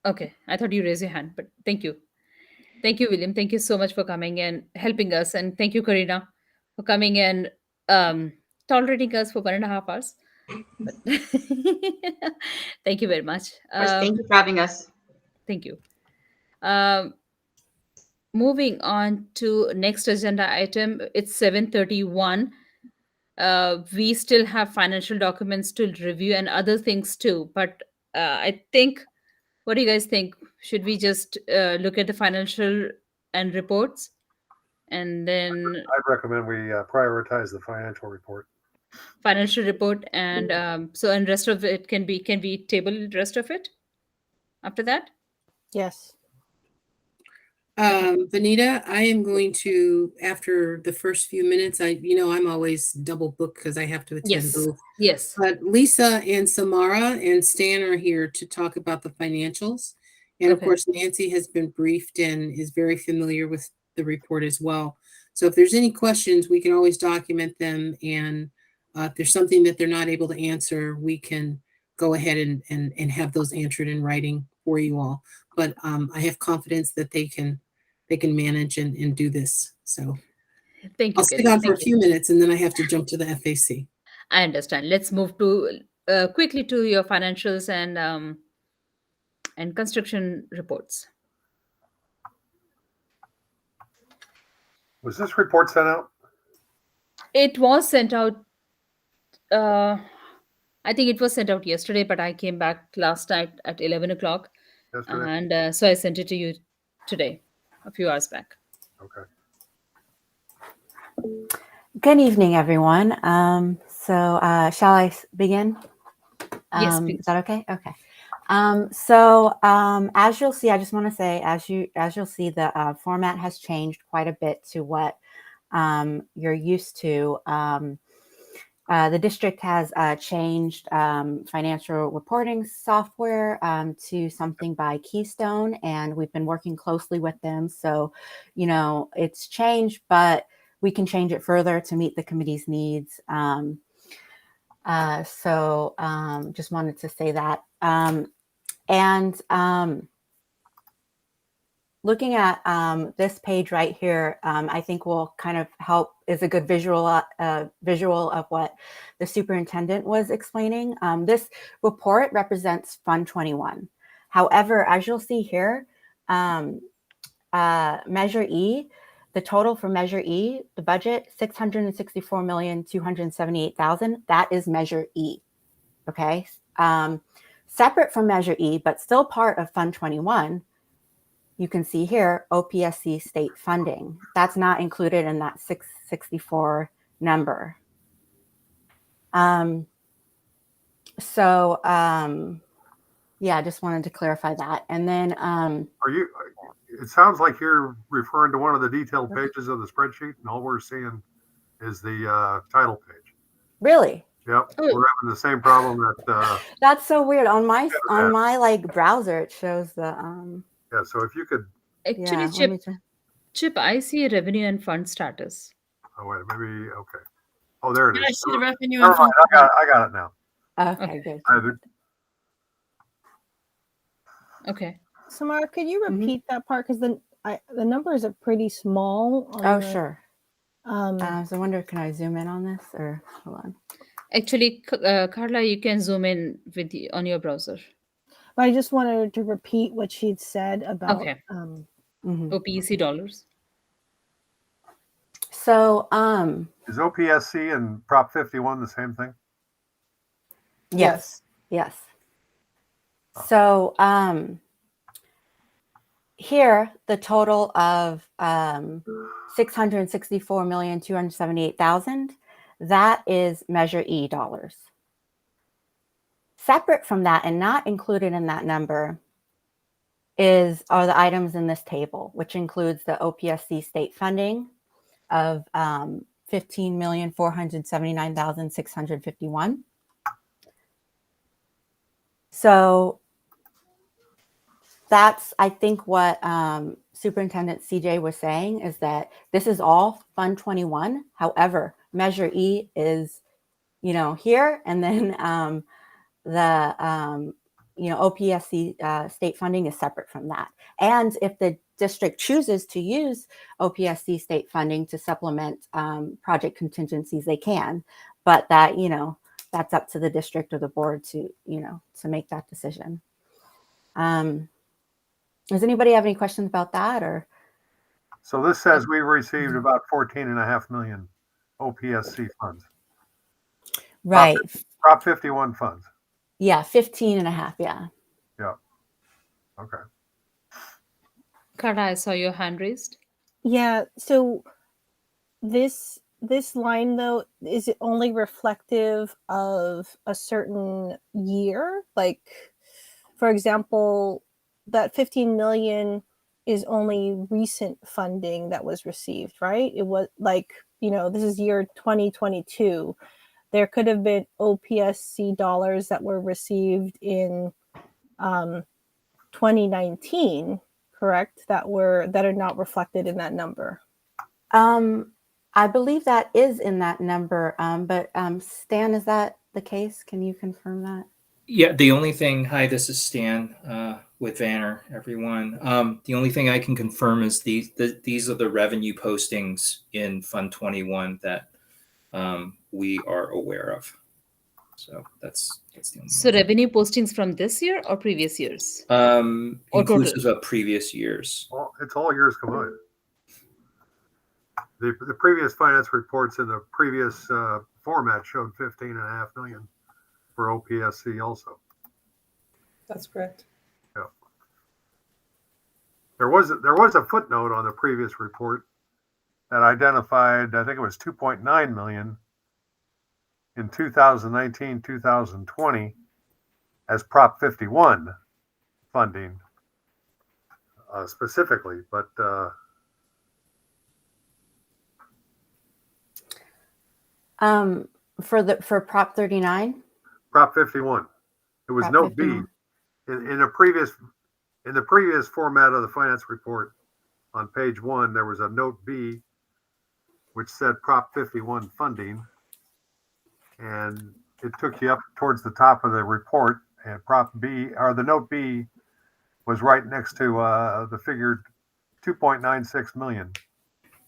Okay, I thought you raised your hand, but thank you. Thank you, William. Thank you so much for coming and helping us. And thank you, Karina, for coming and tolerating us for 1.5 hours. But thank you very much. Thank you for having us. Thank you. Moving on to next agenda item, it's 7:31. We still have financial documents to review and other things too. But I think, what do you guys think? Should we just look at the financial and reports? And then I'd recommend we prioritize the financial report. Financial report, and and rest of it can we table the rest of it after that? Yes. Vanita, I am going to, after the first few minutes, I'm always double booked because I have to attend both. Yes. But Lisa and Samara and Stan are here to talk about the financials. And of course, Nancy has been briefed and is very familiar with the report as well. So if there's any questions, we can always document them. And if there's something that they're not able to answer, we can go ahead and have those answered in writing for you all. But I have confidence that they can manage and do this. So Thank you, I'll stay Kelly. on for a Thank few you. minutes and then I have to jump to the FAC. I understand. Let's move to quickly to your financials and construction reports. Was this report sent out? It was sent out. I think it was sent out yesterday, but I came back last night at 11 o'clock. Yesterday? And so I sent it to you today, a few hours back. Okay. Good evening, everyone. Shall I begin? Yes, please. Is that okay? Okay. As you'll see, I just want to say, as you'll see, the format has changed quite a bit to what you're used to. The district has changed financial reporting software to something by Keystone, and we've been working closely with them. So, it's changed, but we can change it further to meet the committee's needs. Just wanted to say that. Looking at this page right here, I think will kind of help, is a good visual of what the superintendent was explaining. This report represents Fund 21. However, as you'll see here, Measure E, the total for Measure E, the budget, $664,278,000. That is Measure E. Okay. Separate from Measure E, but still part of Fund 21, you can see here, OPSC state funding. That's not included in that 664 number. Yeah, I just wanted to clarify that. And then it sounds like you're referring to one of the detailed pages of the spreadsheet, and all we're seeing is the title page. Really? Yep, we're having the same problem that. That's so weird. On my like browser, it shows the. Yeah, so if you could. Actually, Chip, I see revenue and fund status. Oh wait, maybe okay. Oh, there it is. I see the revenue Never and fund. mind, I got it now. Okay, good. Okay. Samara, could you repeat that part? Because the numbers are pretty small. Sure. So I wonder, can I zoom in on this or hold on? Actually, Carla, you can zoom in on your browser. But I just wanted to repeat what she'd said about OPEC dollars. So is OPSC and Prop 51 the same thing? Yes. So here, the total of $664,278,000, that is Measure E dollars. Separate from that and not included in that number are the items in this table, which includes the OPSC state funding of $15,479,651. So that's, I think, what Superintendent CJ was saying, is that this is all Fund 21. However, Measure E is, here, and then OPSC state funding is separate from that. And if the district chooses to use OPSC state funding to supplement project contingencies, they can. But that, that's up to the district or the board to make that decision. Does anybody have any questions about that? Or so this says we received about 14.5 million OPSC funds. Right. Prop 51 funds. Yeah, 15.5. Yeah. Yeah. Okay. Carla, I saw your hand raised. Yeah. So this line, though, is it only reflective of a certain year? Like, for example, that 15 million is only recent funding that was received, right? It was like, this is year 2022. There could have been OPSC dollars that were received in 2019, correct? That are not reflected in that number. I believe that is in that number. But Stan, is that the case? Can you confirm that? Yeah, the only thing, hi, this is Stan. with Vanner, everyone. The only thing I can confirm is these are the revenue postings in Fund 21 that we are aware of. So that's the only. So revenue postings from this year or previous years? Or inclusive total? of previous years. Well, it's all years combined. The previous finance reports in the previous format showed 15.5 million for OPSC also. That's correct. Yeah. There was a footnote on the previous report that identified, I think it was 2.9 million in 2019-2020 as Prop 51 funding specifically, but for Prop 39? Prop 51. It was Prop note 51. B in the previous format of the finance report. On page 1, there was a note B which said Prop 51 funding, and it took you up towards the top of the report. And Prop B, or the note B, was right next to the figure 2.96 million.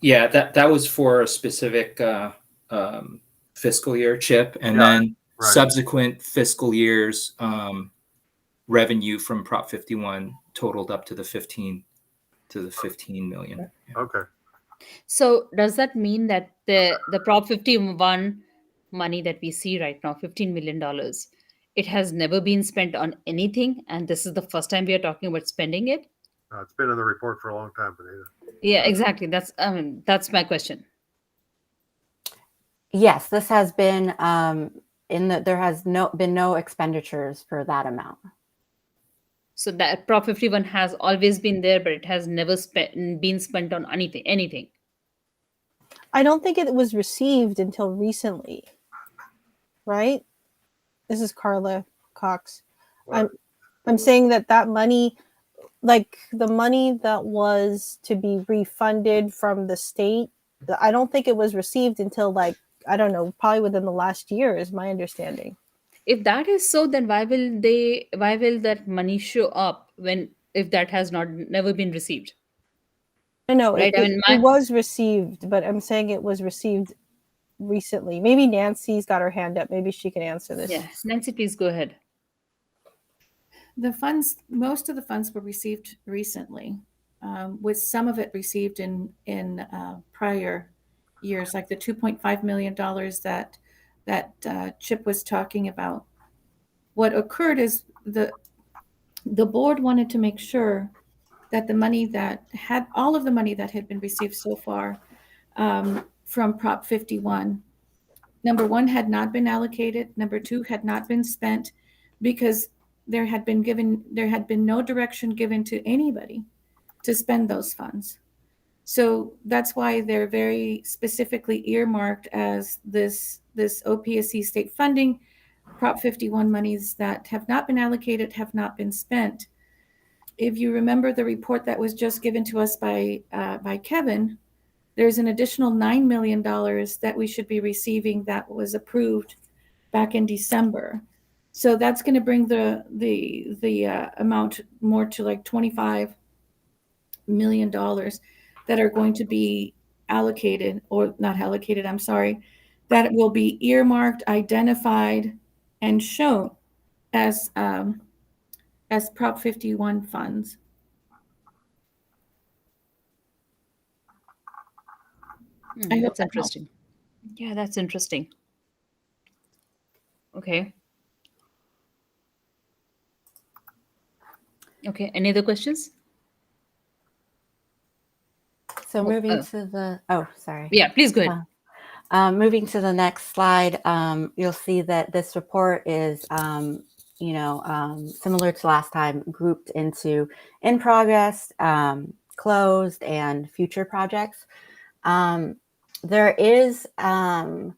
Yeah, that was for a specific fiscal year, Chip, and then right. Subsequent fiscal years revenue from Prop 51 totaled up to the 15 million. Okay. So does that mean that the Prop 51 money that we see right now, $15 million, it has never been spent on anything, and this is the first time we are talking about spending it? It's been in the report for a long time, Benita. Yeah, exactly. That's my question. Yes, this has been there has been no expenditures for that amount. So that Prop 51 has always been there, but it has never been spent on anything. I don't think it was received until recently, right? This is Carla Cox. What? I'm saying that money, like the money that was to be refunded from the state, I don't think it was received until, like, I don't know, probably within the last year is my understanding. If that is so, then why will that money show up if that has never been received? No, right? It was received, but I'm saying it was received recently. Maybe Nancy's got her hand up. Maybe she can answer this. Yeah, Nancy, please go ahead. Most of the funds were received recently, with some of it received in prior years, like the $2.5 million that Chip was talking about. What occurred is the board wanted to make sure that all of the money that had been received so far from Prop 51, number one, had not been allocated. Number two, had not been spent, because there had been no direction given to anybody to spend those funds. So that's why they're very specifically earmarked as this OPSC state funding, Prop 51 monies that have not been allocated, have not been spent. If you remember the report that was just given to us by Kevin, there's an additional $9 million that we should be receiving that was approved back in December. So that's going to bring the amount more to like $25 million that are going to be allocated, or not allocated, I'm sorry, that will be earmarked, identified, and shown as Prop 51 funds. That's interesting. Yeah, that's interesting. Okay. Okay, any other questions? So moving to the, sorry. Yeah, please go ahead. Moving to the next slide, you'll see that this report is, similar to last time, grouped into in progress, closed, and future projects. There is a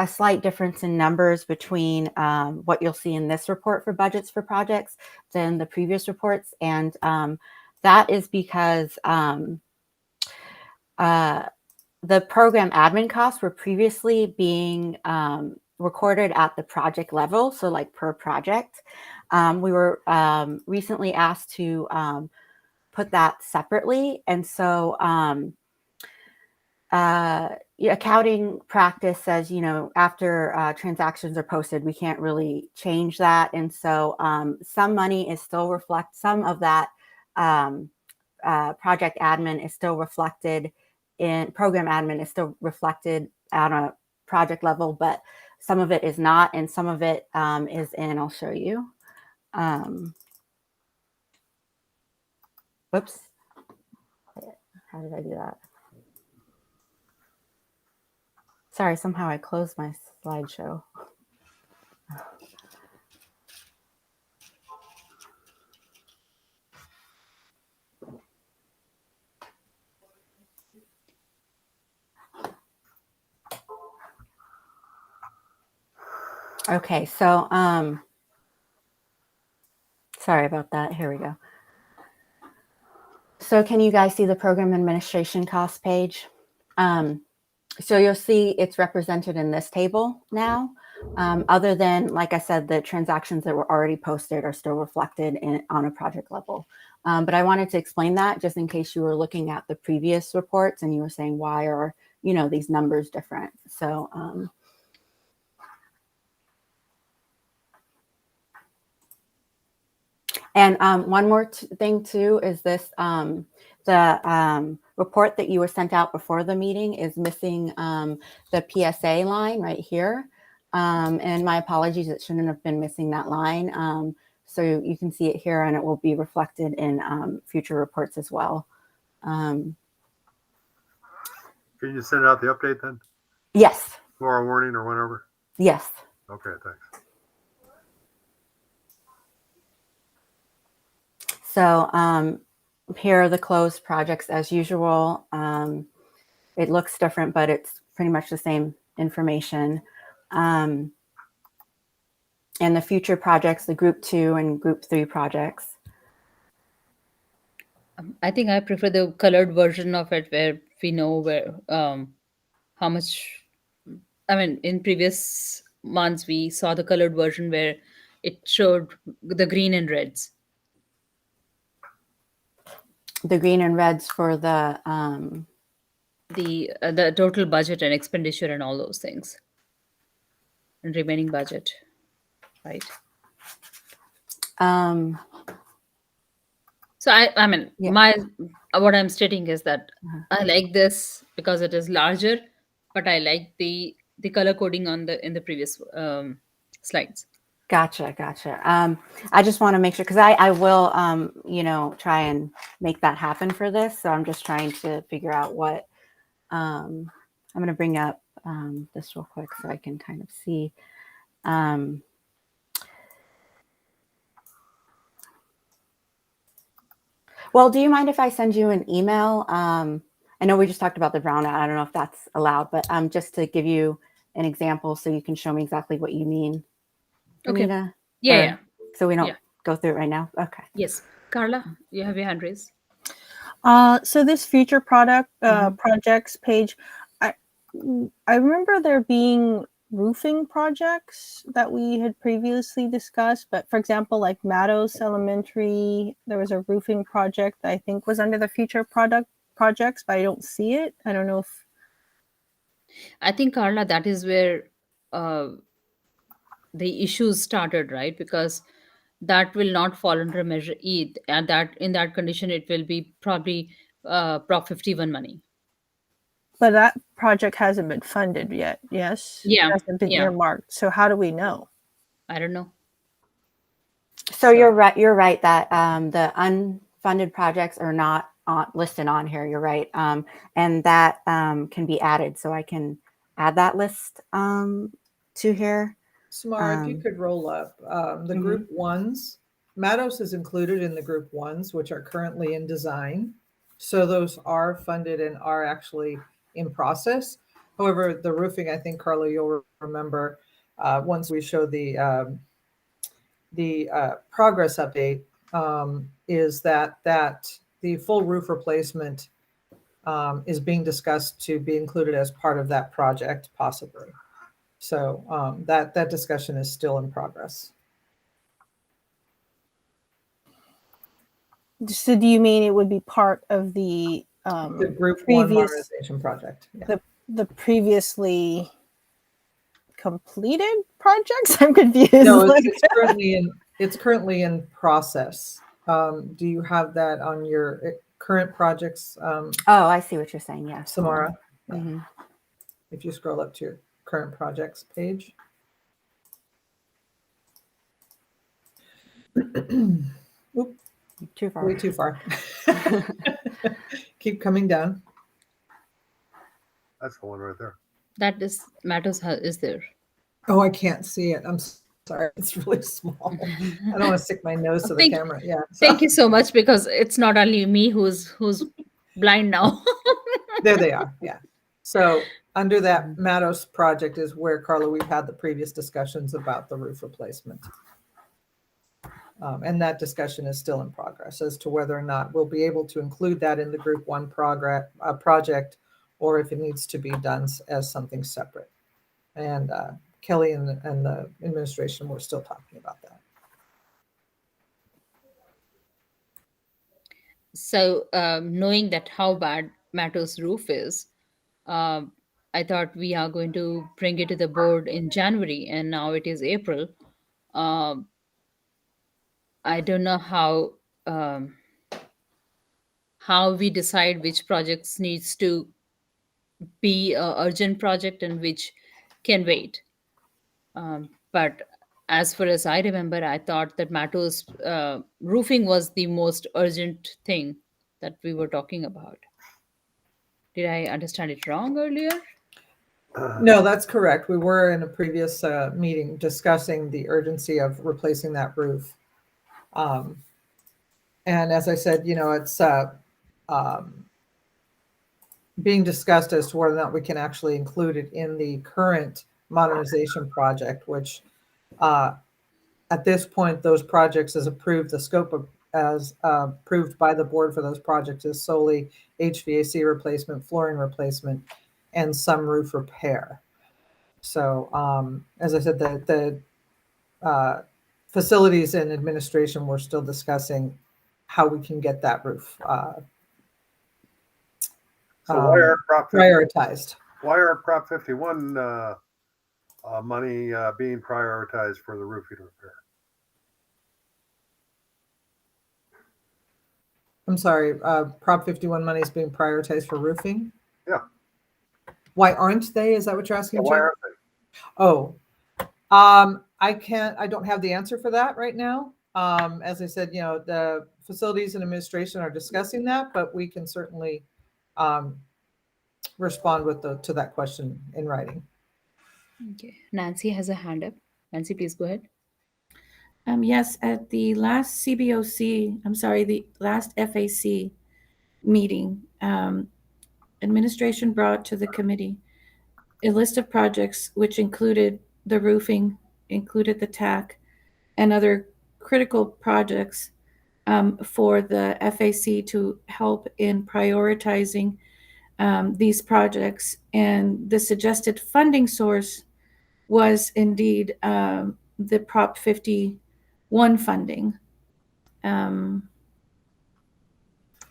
slight difference in numbers between what you'll see in this report for budgets for projects than the previous reports, and that is because the program admin costs were previously being recorded at the project level, so like per project. We were recently asked to put that separately, and so accounting practice says, after transactions are posted, we can't really change that, and so some money is still some of that project admin is still reflected in program admin is still reflected on a project level, but some of it is not, and some of it is in, I'll show you. Whoops. How did I do that? Sorry, somehow I closed my slideshow. Okay, so sorry about that. Here we go. So can you guys see the program administration cost page? So you'll see it's represented in this table now. Other than, like I said, the transactions that were already posted are still reflected on a project level. But I wanted to explain that just in case you were looking at the previous reports and you were saying, why are, these numbers different? So and one more thing too is this, the report that you were sent out before the meeting is missing the PSA line right here. And my apologies, it shouldn't have been missing that line. So you can see it here and it will be reflected in future reports as well. Can you send out the update then? Yes. Tomorrow morning or whenever? Yes. Okay, thanks. So here are the closed projects as usual. It looks different, but it's pretty much the same information. And the future projects, the group 2 and group 3 projects. I think I prefer the colored version of it where we know where how much. I mean, in previous months we saw the colored version where it showed the green and reds. The green and reds for the total budget and expenditure and all those things, and remaining budget, right? So I mean, yeah. what I'm stating is that I like this because it is larger, but I like the color coding in the previous slides. Gotcha. I just want to make sure, because I will, try and make that happen for this. So I'm just trying to figure out what, I'm going to bring up this real quick so I can kind of see. Well, do you mind if I send you an email? I know we just talked about the brownout. I don't know if that's allowed, but just to give you an example so you can show me exactly what you mean. Okay. Karina? Yeah. So we don't go through it right now? Okay. Yes. Carla, you have your hand raised. So this future projects page, I remember there being roofing projects that we had previously discussed, but for example, like Matos Elementary, there was a roofing project that I think was under the future projects, but I don't see it. I don't know if. I think, Carla, that is where the issues started, right? Because that will not fall under Measure E, and that in that condition it will be probably Prop 51 money. But that project hasn't been funded yet. Yes. Yeah. It hasn't been earmarked. So how do we know? I don't know. So you're right. You're right that the unfunded projects are not listed on here. You're right, and that can be added. So I can add that list to here. Samara, if you could roll up the group ones. Matos is included in the group ones, which are currently in design. So those are funded and are actually in process. However, the roofing, I think, Carla, you'll remember once we show the progress update, is that the full roof replacement is being discussed to be included as part of that project, possibly. So that discussion is still in progress. So do you mean it would be part of the group previous, one modernization project? Yeah. The previously completed projects? I'm confused. No, it's currently in process. Do you have that on your current projects? Oh, I see what you're saying. Yeah, Samara. Mm-hmm. If you scroll up to your current projects page. Oop. Too far. Way too far. Keep coming down. That's the one right there. That is Matters is there. Oh, I can't see it. I'm sorry. It's really small. I don't want to stick my nose to the camera. Yeah. Thank you so much, because it's not only me who's blind now. There they are. Yeah. So under that Matos project is where, Carla, we've had the previous discussions about the roof replacement. And that discussion is still in progress as to whether or not we'll be able to include that in the group one project, or if it needs to be done as something separate. And Kelly and the administration were still talking about that. So knowing that how bad Matto's roof is, I thought we are going to bring it to the board in January, and now it is April. I don't know how we decide which projects needs to be a urgent project and which can wait. But as far as I remember, I thought that Matto's roofing was the most urgent thing that we were talking about. Did I understand it wrong earlier? No, that's correct. We were in a previous meeting discussing the urgency of replacing that roof. And as I said, it's being discussed as to whether or not we can actually include it in the current modernization project, which at this point, those projects as approved, the scope of as approved by the board for those projects is solely HVAC replacement, flooring replacement, and some roof repair. So as I said, the facilities and administration were still discussing how we can get that roof So why are prioritized. Why are Prop 51 money being prioritized for the roofing repair? I'm sorry, Prop 51 money is being prioritized for roofing? Yeah. Why aren't they? Is that what you're asking? Yeah, why aren't they? Oh, I don't have the answer for that right now. As I said, the facilities and administration are discussing that, but we can certainly respond to that question in writing. Okay. Nancy has a hand up. Nancy, please go ahead. Yes, at the last the last FAC meeting, administration brought to the committee a list of projects which included the roofing, included the TAC, and other critical projects for the FAC to help in prioritizing these projects. And the suggested funding source was indeed the Prop 51 funding.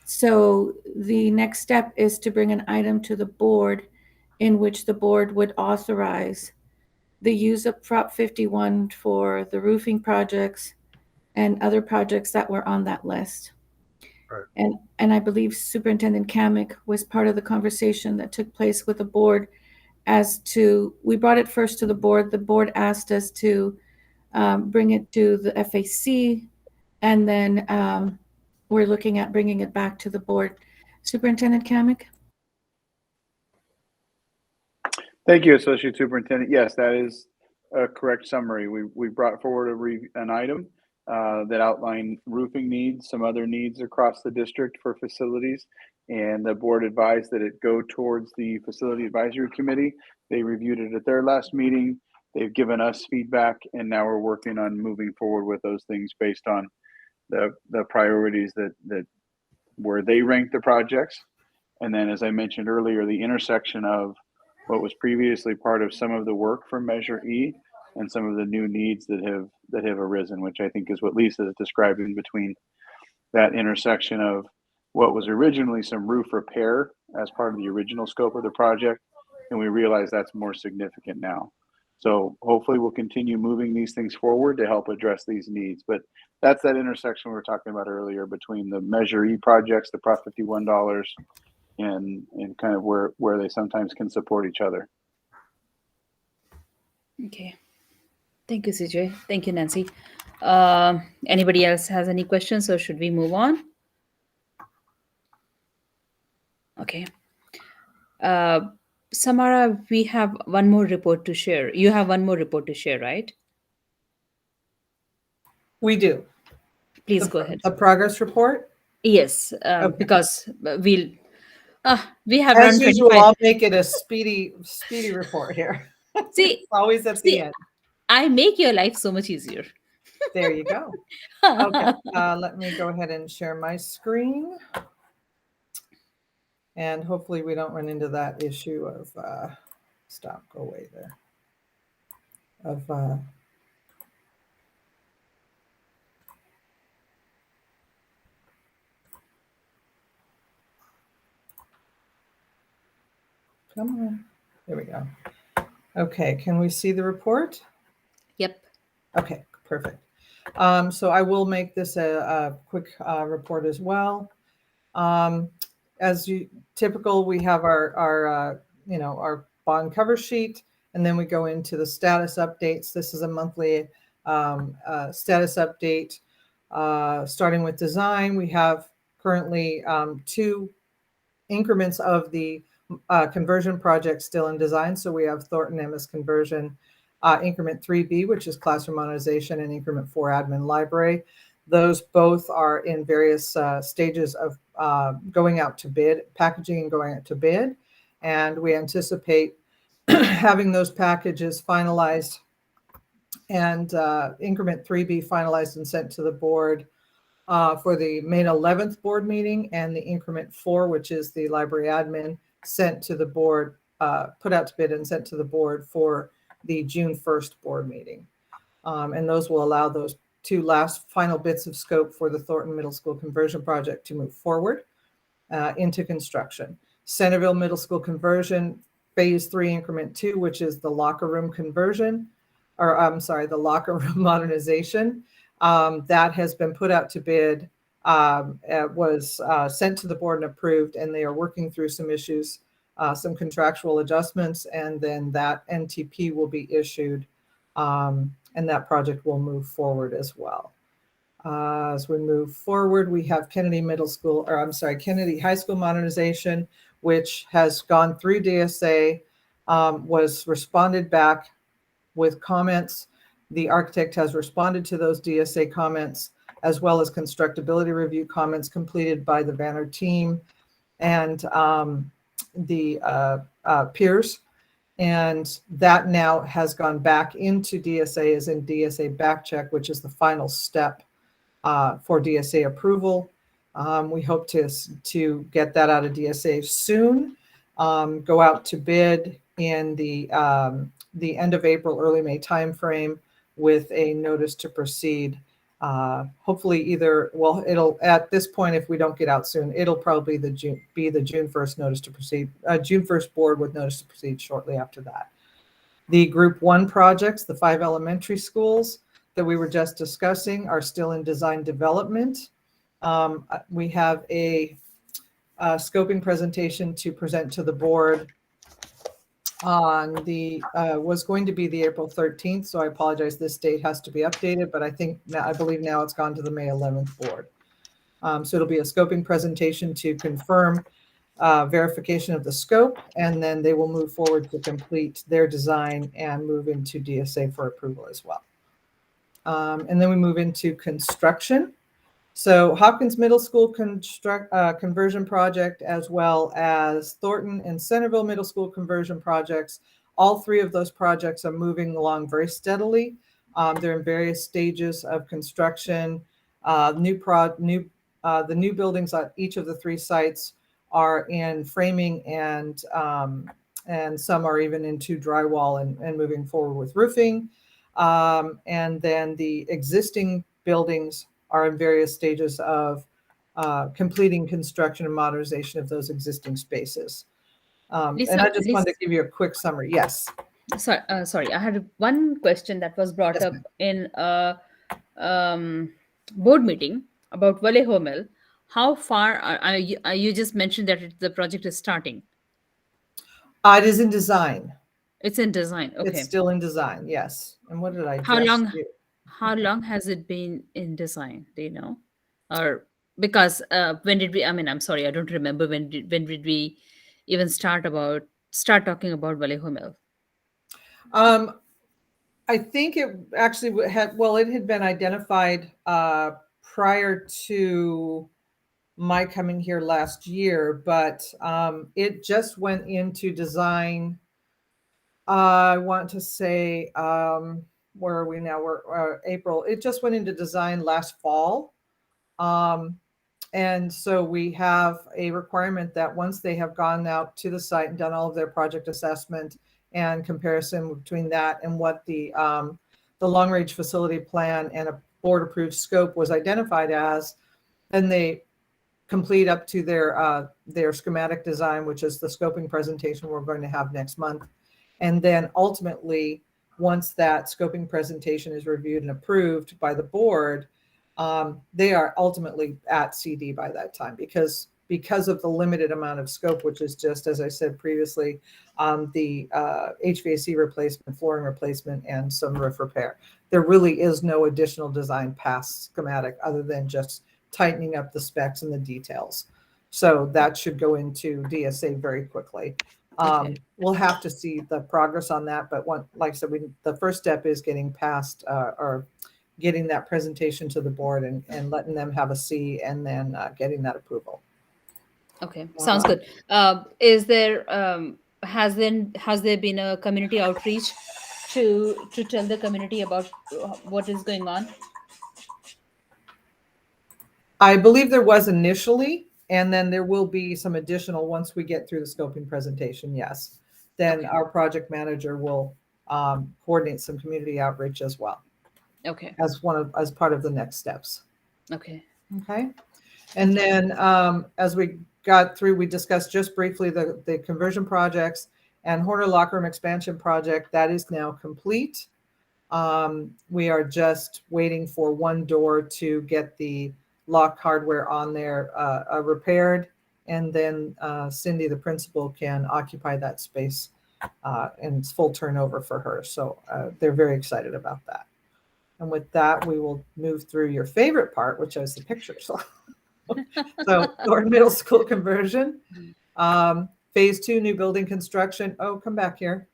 So the next step is to bring an item to the board in which the board would authorize the use of Prop 51 for the roofing projects and other projects that were on that list. Right. And I believe Superintendent Kamick was part of the conversation that took place with the board as to, we brought it first to the board asked us to bring it to the FAC, and then we're looking at bringing it back to the board. Superintendent Kamick? Thank you, Associate Superintendent. Yes, that is a correct summary. We brought forward an item that outlined roofing needs, some other needs across the district for facilities, and the board advised that it go towards the Facility Advisory Committee. They reviewed it at their last meeting. They've given us feedback, and now we're working on moving forward with those things based on the priorities that where they rank the projects. And then, as I mentioned earlier, the intersection of what was previously part of some of the work from Measure E and some of the new needs that have arisen, which I think is what Lisa is describing between that intersection of what was originally some roof repair as part of the original scope of the project, and we realize that's more significant now. So hopefully we'll continue moving these things forward to help address these needs. But that's that intersection we were talking about earlier between the Measure E projects, the Prop 51 dollars, and kind of where they sometimes can support each other. Okay. Thank you, CJ. Thank you, Nancy. Anybody else has any questions, or should we move on? Okay. Samara, we have one more report to share. You have one more report to share, right? We do. Please go ahead. A progress report? Yes, Okay. because we have As run usual, 25. I'll make it a speedy report here. See, It's always at the end. I make your life so much easier. There you go. Okay, let me go ahead and share my screen. And hopefully we don't run into that issue of, go away there. Come on, there we go. Okay, can we see the report? Yep. Okay, perfect. So I will make this a quick report as well. As typical, we have our bond cover sheet, and then we go into the status updates. This is a monthly status update. Starting with design, we have currently 2 increments of the conversion project still in design. So we have Thornton MS conversion increment 3B, which is classroom modernization, and increment 4 admin library. Those both are in various stages of going out to bid, packaging and going out to bid. And we anticipate having those packages finalized and increment 3B finalized and sent to the board for the May 11th board meeting, and the increment 4, which is the library admin, sent to the board, put out to bid and sent to the board for the June 1st board meeting. And those will allow those 2 last final bits of scope for the Thornton Middle School conversion project to move forward into construction. Centerville Middle School conversion, phase 3, increment 2, which is the locker room conversion, or I'm sorry, the locker room modernization. That has been put out to bid, was sent to the board and approved, and they are working through some issues, some contractual adjustments, and then that NTP will be issued, and that project will move forward as well. As we move forward, we have Kennedy High School modernization, which has gone through DSA, was responded back with comments. The architect has responded to those DSA comments, as well as constructability review comments completed by the Banner team and the peers. And that now has gone back into DSA, as in DSA back check, which is the final step for DSA approval. We hope to get that out of DSA soon, go out to bid in the end of April, early May timeframe with a notice to proceed. Hopefully it'll, at this point, if we don't get out soon, it'll probably be the June 1st notice to proceed, June 1st board with notice to proceed shortly after that. The group 1 projects, the 5 elementary schools that we were just discussing, are still in design development. We have a scoping presentation to present to the board on the was going to be the April 13th, so I apologize, this date has to be updated, but I believe now it's gone to the May 11th board. So it'll be a scoping presentation to confirm verification of the scope, and then they will move forward to complete their design and move into DSA for approval as well. And then we move into construction. So Hopkins Middle School conversion project, as well as Thornton and Centerville Middle School conversion projects. All 3 of those projects are moving along very steadily. They're in various stages of construction. The new buildings at each of the 3 sites are in framing and and some are even into drywall and moving forward with roofing. And then the existing buildings are in various stages of completing construction and modernization of those existing spaces. Lisa, and I just Lisa, wanted to give you a quick summary. Yes. Sorry, I had one question that was brought Yes, up in a board meeting about Vallejo Mill. How far you just mentioned that the project is starting? It is in design. It's in design. Okay. It's still in design. Yes. And what did I How just long? do? How long has it been in design? Do you know? Or because when did we? I mean, I'm sorry, I don't remember when did we even start talking about Vallejo Mill? I think it actually had, well, it had been identified prior to my coming here last year, but it just went into design. I want to say, where are we now? We're April. It just went into design last fall. And so we have a requirement that once they have gone out to the site and done all of their project assessment and comparison between that and what the long range facility plan and a board approved scope was identified as, then they complete up to their schematic design, which is the scoping presentation we're going to have next month. And then ultimately, once that scoping presentation is reviewed and approved by the board, they are ultimately at CD by that time because of the limited amount of scope, which is just, as I said previously, the HVAC replacement, flooring replacement, and some roof repair. There really is no additional design past schematic other than just tightening up the specs and the details. So that should go into DSA very quickly. We'll have to see the progress on that, but like I said, the first step is getting past or getting that presentation to the board and letting them have a see, and then getting that approval. Okay, sounds good. Is there has there been a community outreach to tell the community about what is going on? I believe there was initially, and then there will be some additional once we get through the scoping presentation. Yes, then our project manager will coordinate some community outreach as well. Okay. As part of the next steps. Okay. Okay. And then as we got through, we discussed just briefly the conversion projects and Horner Locker Room expansion project. That is now complete. We are just waiting for one door to get the lock hardware on there repaired. And then Cindy, the principal, can occupy that space and it's full turnover for her. So they're very excited about that. And with that, we will move through your favorite part, which is the pictures. So Thornton Middle School conversion, phase 2, new building construction. Oh, come back here.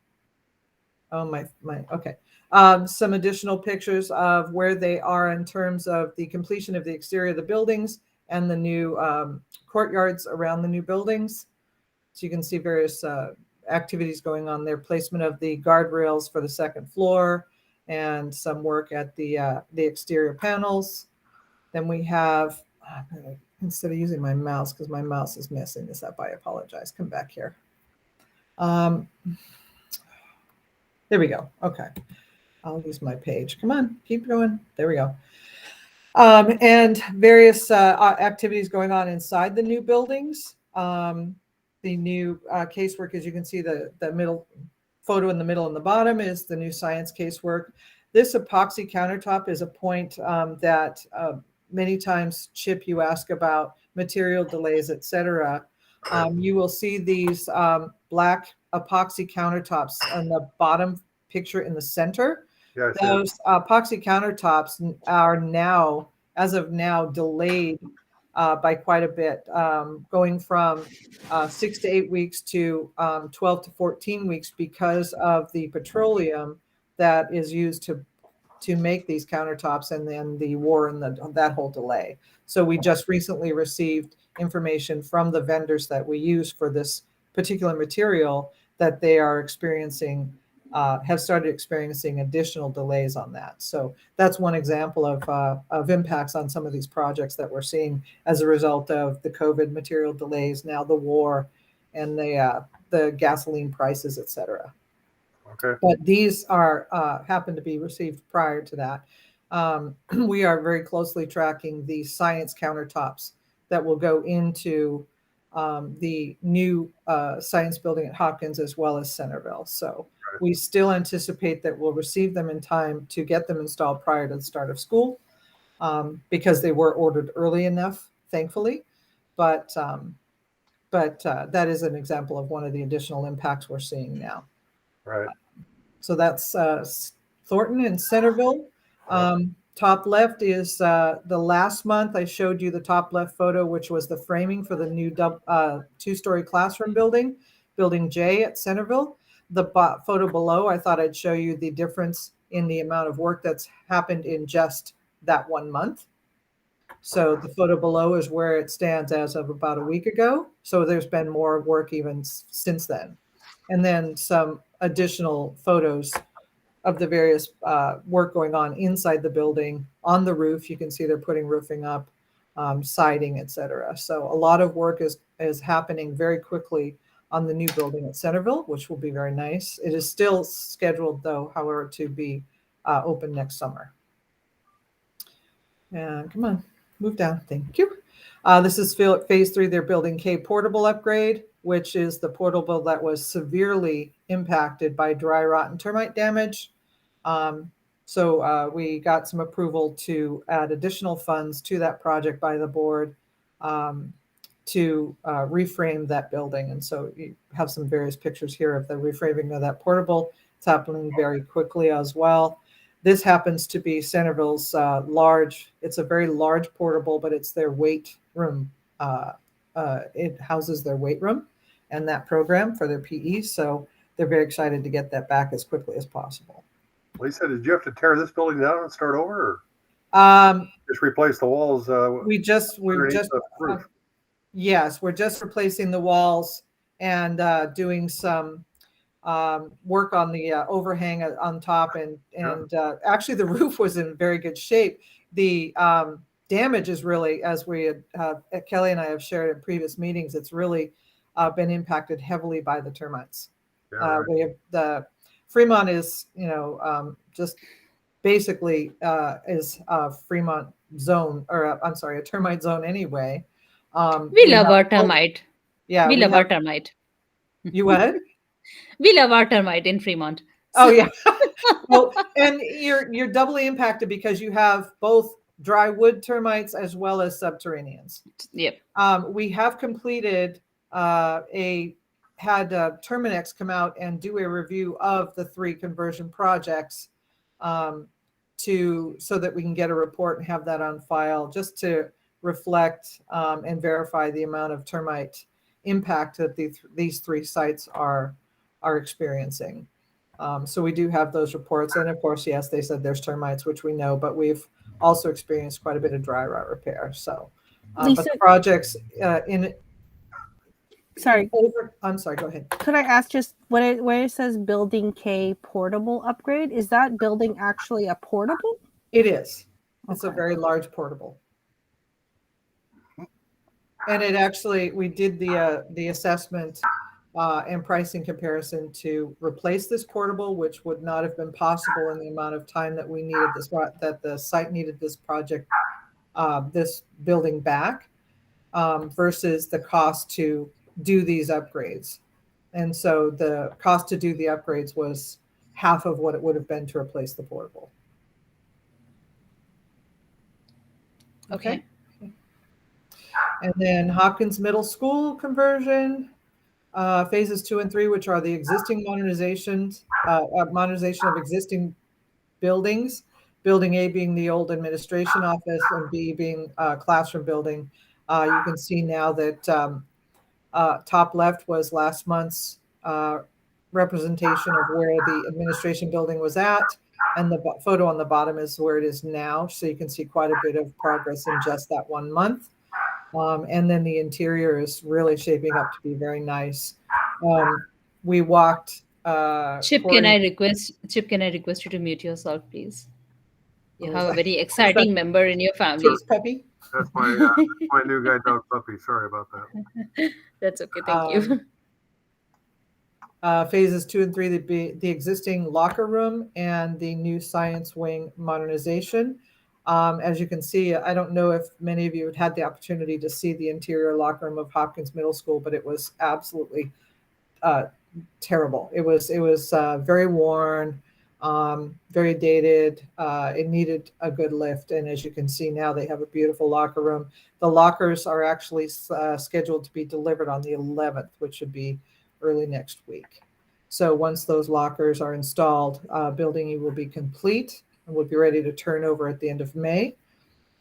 Oh, my, okay. Some additional pictures of where they are in terms of the completion of the exterior of the buildings and the new courtyards around the new buildings. So you can see various activities going on there, placement of the guardrails for the second floor, and some work at the exterior panels. Then we have, instead of using my mouse, because my mouse is messing this up, I apologize. Come back here. There we go. Okay. I'll use my page. Come on, keep going. There we go. And various activities going on inside the new buildings. The new casework, as you can see, the middle photo in the middle and the bottom is the new science casework. This epoxy countertop is a point that many times, Chip, you ask about material delays, etc. You will see these black epoxy countertops on the bottom picture in the center. Yes, those epoxy countertops are now, as of now, delayed by quite a bit, going from 6 to 8 weeks to 12 to 14 weeks because of the petroleum that is used to make these countertops, and then the war and that whole delay. So we just recently received information from the vendors that we use for this particular material that they are experiencing, have started experiencing additional delays on that. So that's one example of impacts on some of these projects that we're seeing as a result of the COVID material delays, now the war, and the the gasoline prices, et cetera. Okay. But these are happen to be received prior to that. We are very closely tracking the science countertops that will go into the new science building at Hopkins as well as Centerville. So we still anticipate that we'll receive them in time to get them installed prior to the start of school, because they were ordered early enough, thankfully. But that is an example of one of the additional impacts we're seeing now. Right. So that's Thornton and Centerville. Top left is the last month I showed you the top left photo, which was the framing for the new two-story classroom building, Building J at Centerville. The photo below, I thought I'd show you the difference in the amount of work that's happened in just that 1 month. So the photo below is where it stands as of about a week ago. So there's been more work even since then. And then some additional photos of the various work going on inside the building. On the roof, you can see they're putting roofing up, siding, etc. So a lot of work is happening very quickly on the new building at Centerville, which will be very nice. It is still scheduled, though, however, to be open next summer. And come on, move down. Thank you. This is phase 3, their Building K portable upgrade, which is the portable that was severely impacted by dry rot and termite damage. So we got some approval to add additional funds to that project by the board to reframe that building. And so you have some various pictures here of the reframing of that portable. It's happening very quickly as well. This happens to be Centerville's it's a very large portable, but it's their weight room. It houses their weight room and that program for their PE. So they're very excited to get that back as quickly as possible. Lisa, did you have to tear this building down and start over? Or just replace the walls? We're just yes, we're just replacing the walls and doing some work on the overhang on top, and actually the roof was in very good shape. The damage is really, as we had Kelly and I have shared in previous meetings, it's really been impacted heavily by the termites. We have the Fremont is just basically is a Fremont zone, or I'm sorry, a termite zone anyway. We love our termite. Yeah, we love our termite. You what? We love our termite in Fremont. Oh yeah. Well, and you're doubly impacted because you have both dry wood termites as well as subterraneans. Yep. We have completed had Terminex come out and do a review of the 3 conversion projects so that we can get a report and have that on file, just to reflect and verify the amount of termite impact that these 3 sites are experiencing. So we do have those reports, and of course, yes, they said there's termites, which we know, but we've also experienced quite a bit of dry rot repair. So, Lisa, but the projects sorry. I'm sorry. Go ahead. Could I ask just where it says Building K portable upgrade? Is that building actually a portable? It is. It's a very large portable. And it actually, we did the assessment and pricing comparison to replace this portable, which would not have been possible in the amount of time that we needed that the site needed this project, this building back, versus the cost to do these upgrades. And so the cost to do the upgrades was half of what it would have been to replace the portable. Okay. And then Hopkins Middle School conversion, phases 2 and 3, which are the existing modernization of existing buildings. Building A being the old administration office, and B being a classroom building. You can see now that top left was last month's representation of where the administration building was at, and the photo on the bottom is where it is now. So you can see quite a bit of progress in just that 1 month. And then the interior is really shaping up to be very nice. We walked. Chip, can I request you to mute yourself, please? You have a very exciting member in your family. Chip's puppy. That's my new guide dog puppy. Sorry about that. That's okay. Thank you. Phases 2 and 3, the existing locker room and the new science wing modernization. As you can see, I don't know if many of you had had the opportunity to see the interior locker room of Hopkins Middle School, but it was absolutely terrible. It was very worn, very dated. It needed a good lift. And as you can see now, they have a beautiful locker room. The lockers are actually scheduled to be delivered on the 11th, which should be early next week. So once those lockers are installed, building will be complete and will be ready to turn over at the end of May.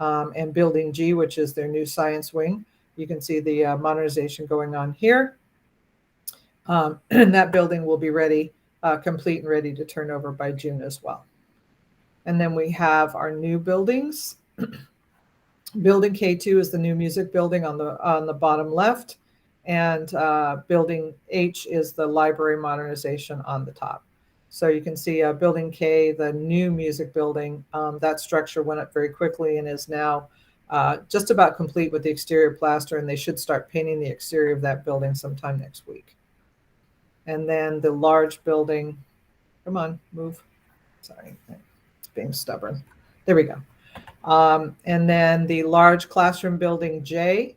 And building G, which is their new science wing, you can see the modernization going on here. And that building will be ready, complete and ready to turn over by June as well. And then we have our new buildings. Building K2 is the new music building on the bottom left, and building H is the library modernization on the top. So you can see building K, the new music building, that structure went up very quickly and is now just about complete with the exterior plaster, and they should start painting the exterior of that building sometime next week. And then the large building, come on, move. Sorry, it's being stubborn. There we go. And then the large classroom building J,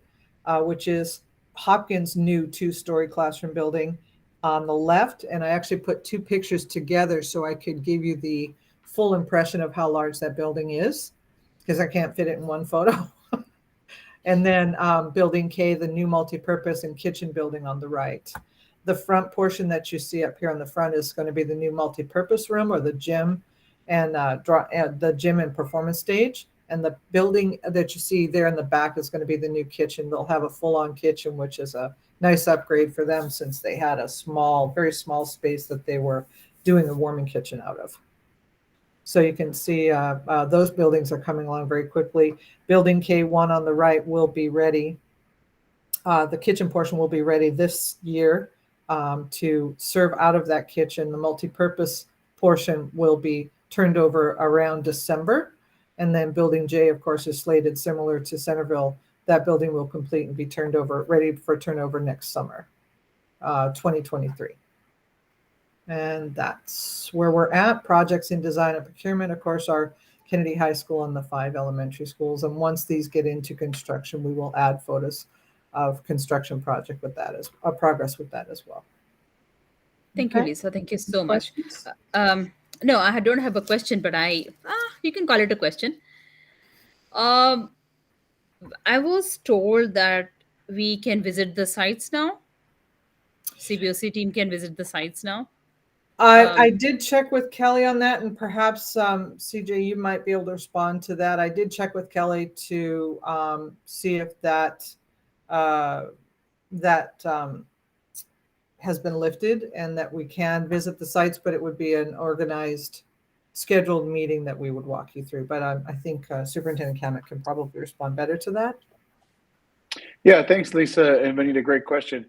which is Hopkins' new 2-story classroom building on the left. And I actually put 2 pictures together so I could give you the full impression of how large that building is, because I can't fit it in one photo. And then building K, the new multipurpose and kitchen building on the right. The front portion that you see up here on the front is going to be the new multipurpose room, or the gym, and the gym and performance stage. And the building that you see there in the back is going to be the new kitchen. They'll have a full-on kitchen, which is a nice upgrade for them since they had a small, very small space that they were doing a warming kitchen out of. So you can see those buildings are coming along very quickly. Building K1 on the right will be ready. The kitchen portion will be ready this year to serve out of that kitchen. The multi-purpose portion will be turned over around December. And then building J, of course, is slated similar to Centerville. That building will complete and be turned over, ready for turnover next summer, 2023. And that's where we're at. Projects in design and procurement, of course, are Kennedy High School and the 5 elementary schools. And once these get into construction, we will add photos of construction project with that as progress with that as well. Thank you, Lisa. Thank you so much. No, I don't have a question, but you can call it a question. I was told that we can visit the sites now. CBOC team can visit the sites now. I did check with Kelly on that, and perhaps CJ, you might be able to respond to that. I did check with Kelly to see if that has been lifted and that we can visit the sites, but it would be an organized, scheduled meeting that we would walk you through. But I think Superintendent Kamek can probably respond better to that. Yeah, thanks, Lisa and Benita. Great question.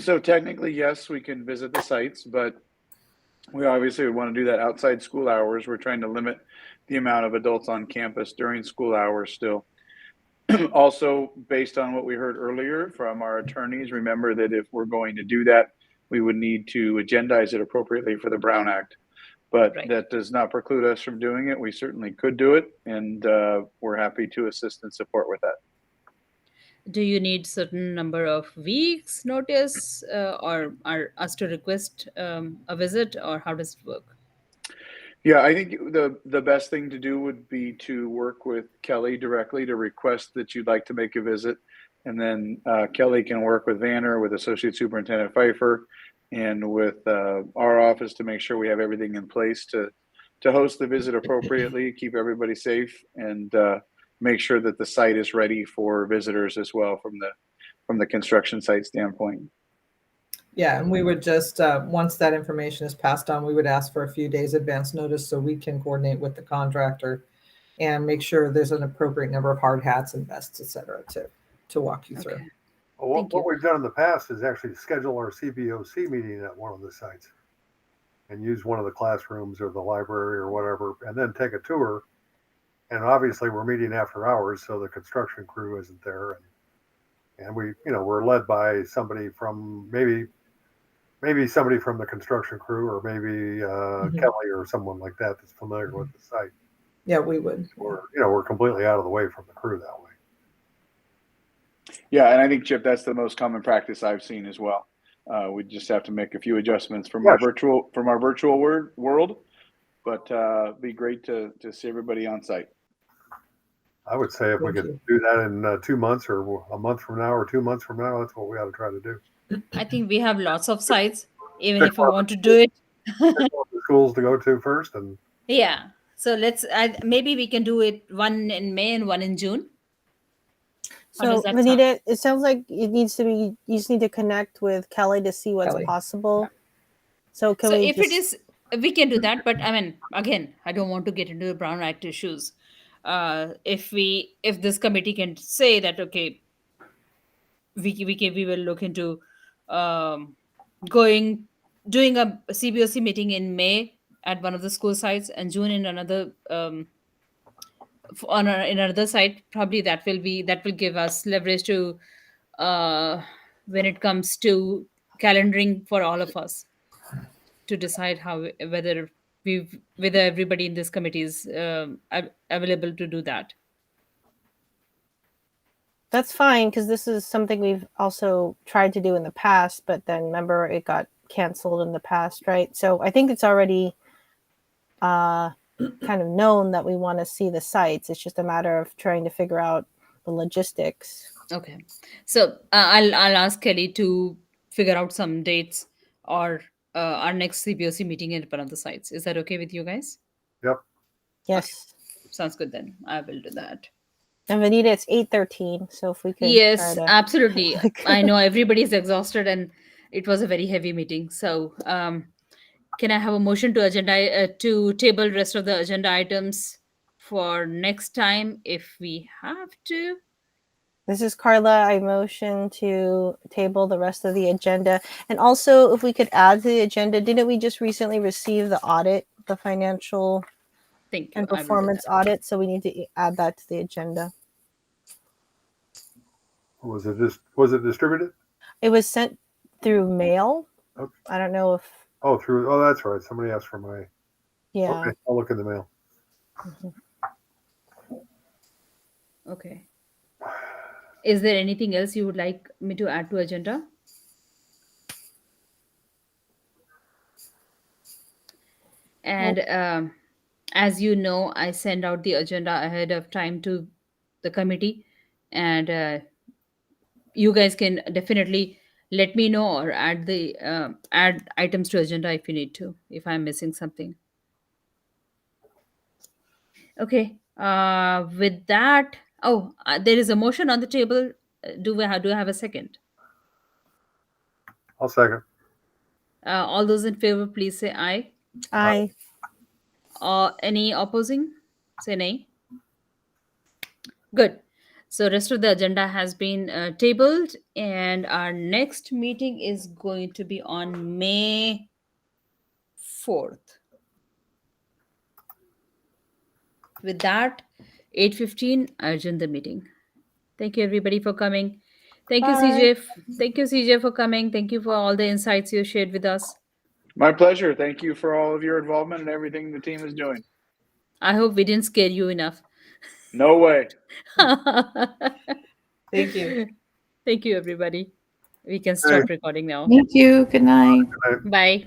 So technically, yes, we can visit the sites, but we obviously would want to do that outside school hours. We're trying to limit the amount of adults on campus during school hours still. Also, based on what we heard earlier from our attorneys, remember that if we're going to do that, we would need to agendize it appropriately for the Brown Act. But that does not preclude us from doing it. We certainly could do it, and we're happy to assist and support with that. Do you need certain number of weeks notice, or are us to request a visit, or how does it work? Yeah, I think the best thing to do would be to work with Kelly directly to request that you'd like to make a visit. And then Kelly can work with Vanner, with Associate Superintendent Pfeiffer, and with our office to make sure we have everything in place to host the visit appropriately, keep everybody safe, and make sure that the site is ready for visitors as well from the construction site standpoint. Yeah, and we would just, once that information is passed on, we would ask for a few days advance notice so we can coordinate with the contractor and make sure there's an appropriate number of hard hats and vests, et cetera, to walk you through. Well, what we've done in the past is actually schedule our CBOC meeting at one of the sites and use one of the classrooms or the library or whatever, and then take a tour. And obviously we're meeting after hours, so the construction crew isn't there. And we, we're led by somebody from maybe maybe somebody from the construction crew, or maybe Kelly or someone like that that's familiar with the site. Yeah, we would. We're completely out of the way from the crew that way. Yeah, and I think, Chip, that's the most common practice I've seen as well. We just have to make a few adjustments from our virtual world, but be great to see everybody on site. I would say if we could do that in 2 months or a month from now or 2 months from now, that's what we ought to try to do. I think we have lots of sites, even if we want to do it. The schools to go to first, and yeah. So maybe we can do it one in May and one in June. So Vanita, it sounds like it needs to be. You just need to connect with Kelly to see what's possible. So if it is, we can do that. But I mean, again, I don't want to get into the Brown Act issues. If this committee can say that, okay, we will look into doing a CBOC meeting in May at one of the school sites and June in another in another site. Probably that will give us leverage to when it comes to calendaring for all of us to decide whether everybody in this committee is available to do that. That's fine, because this is something we've also tried to do in the past, but then remember it got canceled in the past, right? So I think it's already kind of known that we want to see the sites. It's just a matter of trying to figure out the logistics. Okay, so I'll ask Kelly to figure out some dates or our next CBOC meeting at one of the sites. Is that okay with you guys? Yep. Yes. Okay. Sounds good then. I will do that. And Vanita, it's 8:13. So if we could. Yes, absolutely. I know everybody's exhausted and it was a very heavy meeting. So can I have a motion to table rest of the agenda items for next time if we have to? This is Carla. I motion to table the rest of the agenda. And also, if we could add to the agenda, didn't we just recently receive the audit, the financial and performance audit? So we need to add that to the agenda. Was it distributed? It was sent through mail. Okay. I don't know if. Oh, that's right. Somebody asked for my. Yeah. Okay, I'll look in the mail. Okay. Is there anything else you would like me to add to agenda? And as you know, I send out the agenda ahead of time to the committee, and you guys can definitely let me know or add items to agenda if you need to, if I'm missing something. Okay. With that, there is a motion on the table. Do I have a second? I'll second. All those in favor, please say aye. Aye. Any opposing? Say nay. Good. So rest of the agenda has been tabled, and our next meeting is going to be on May 4th. With that, 8:15, I adjourn the meeting. Thank you, everybody, for coming. Thank you, CJ. Thank you, CJ, for coming. Thank you for all the insights you shared with us. My pleasure. Thank you for all of your involvement and everything the team is doing. I hope we didn't scare you enough. No way. Thank you. Thank you, everybody. We can stop recording now. Thank you. Good night. Bye.